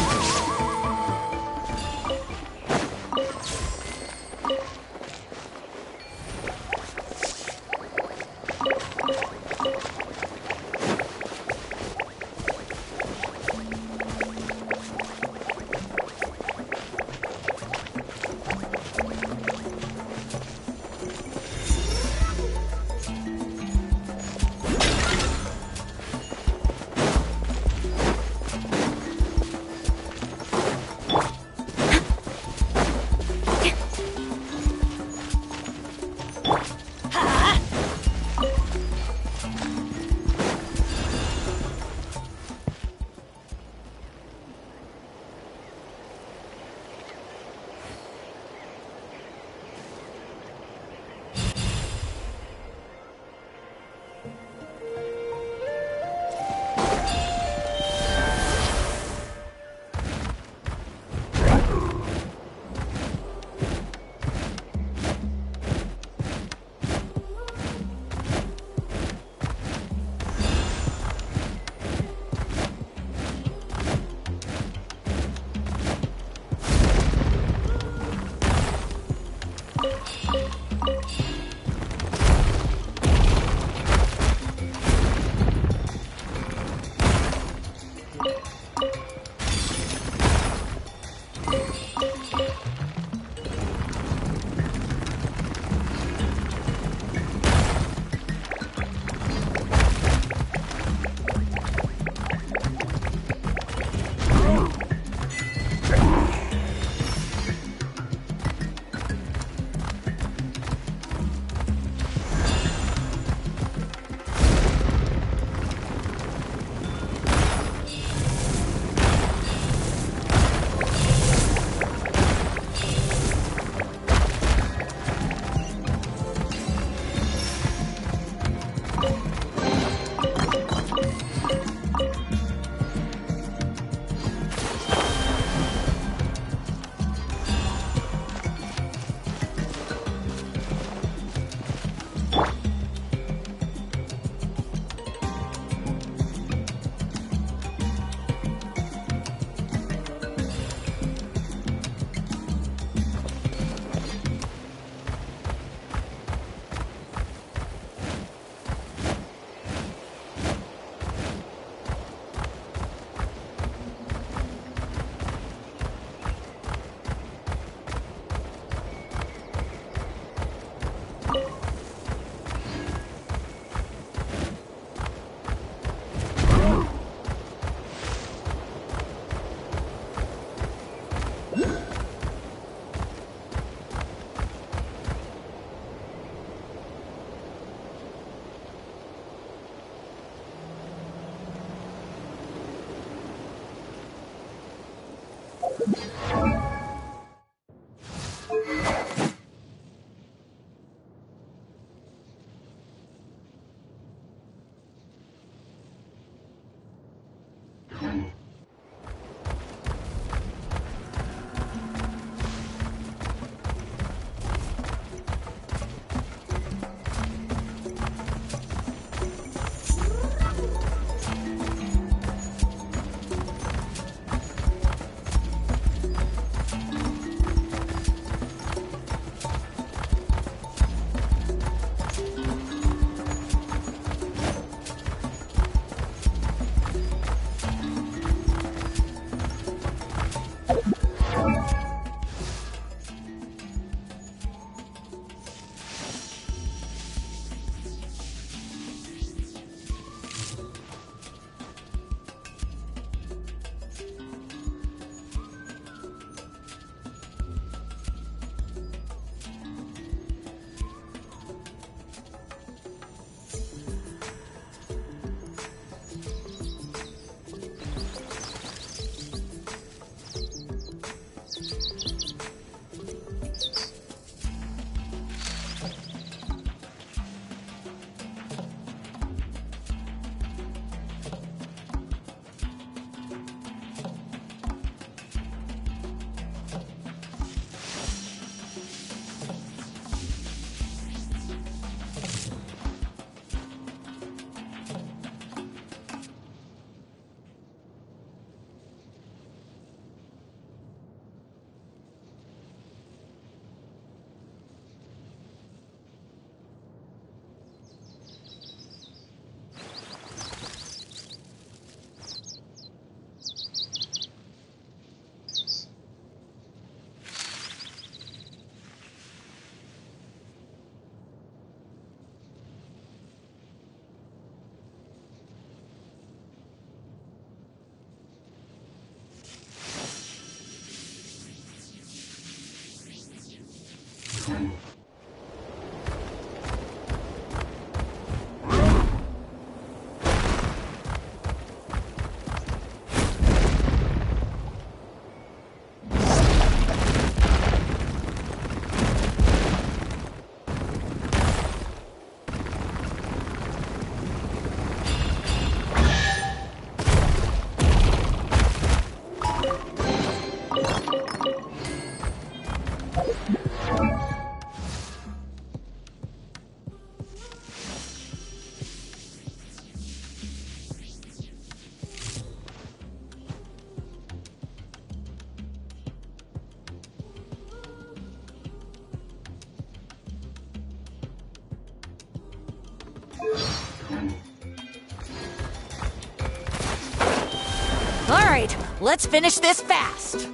All right, let's finish this fast.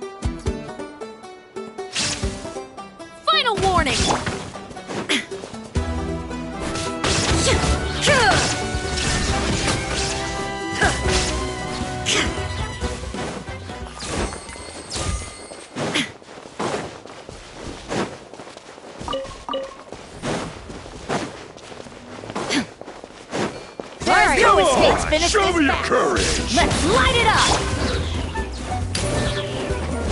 Final warning! There's no escape. Finish Show this me your fast. courage! Let's light it up!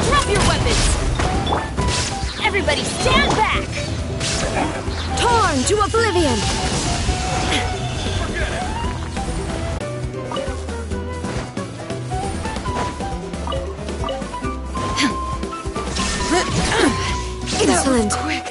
Drop your weapons! Everybody stand back! Torn to oblivion! Insolent! Quick!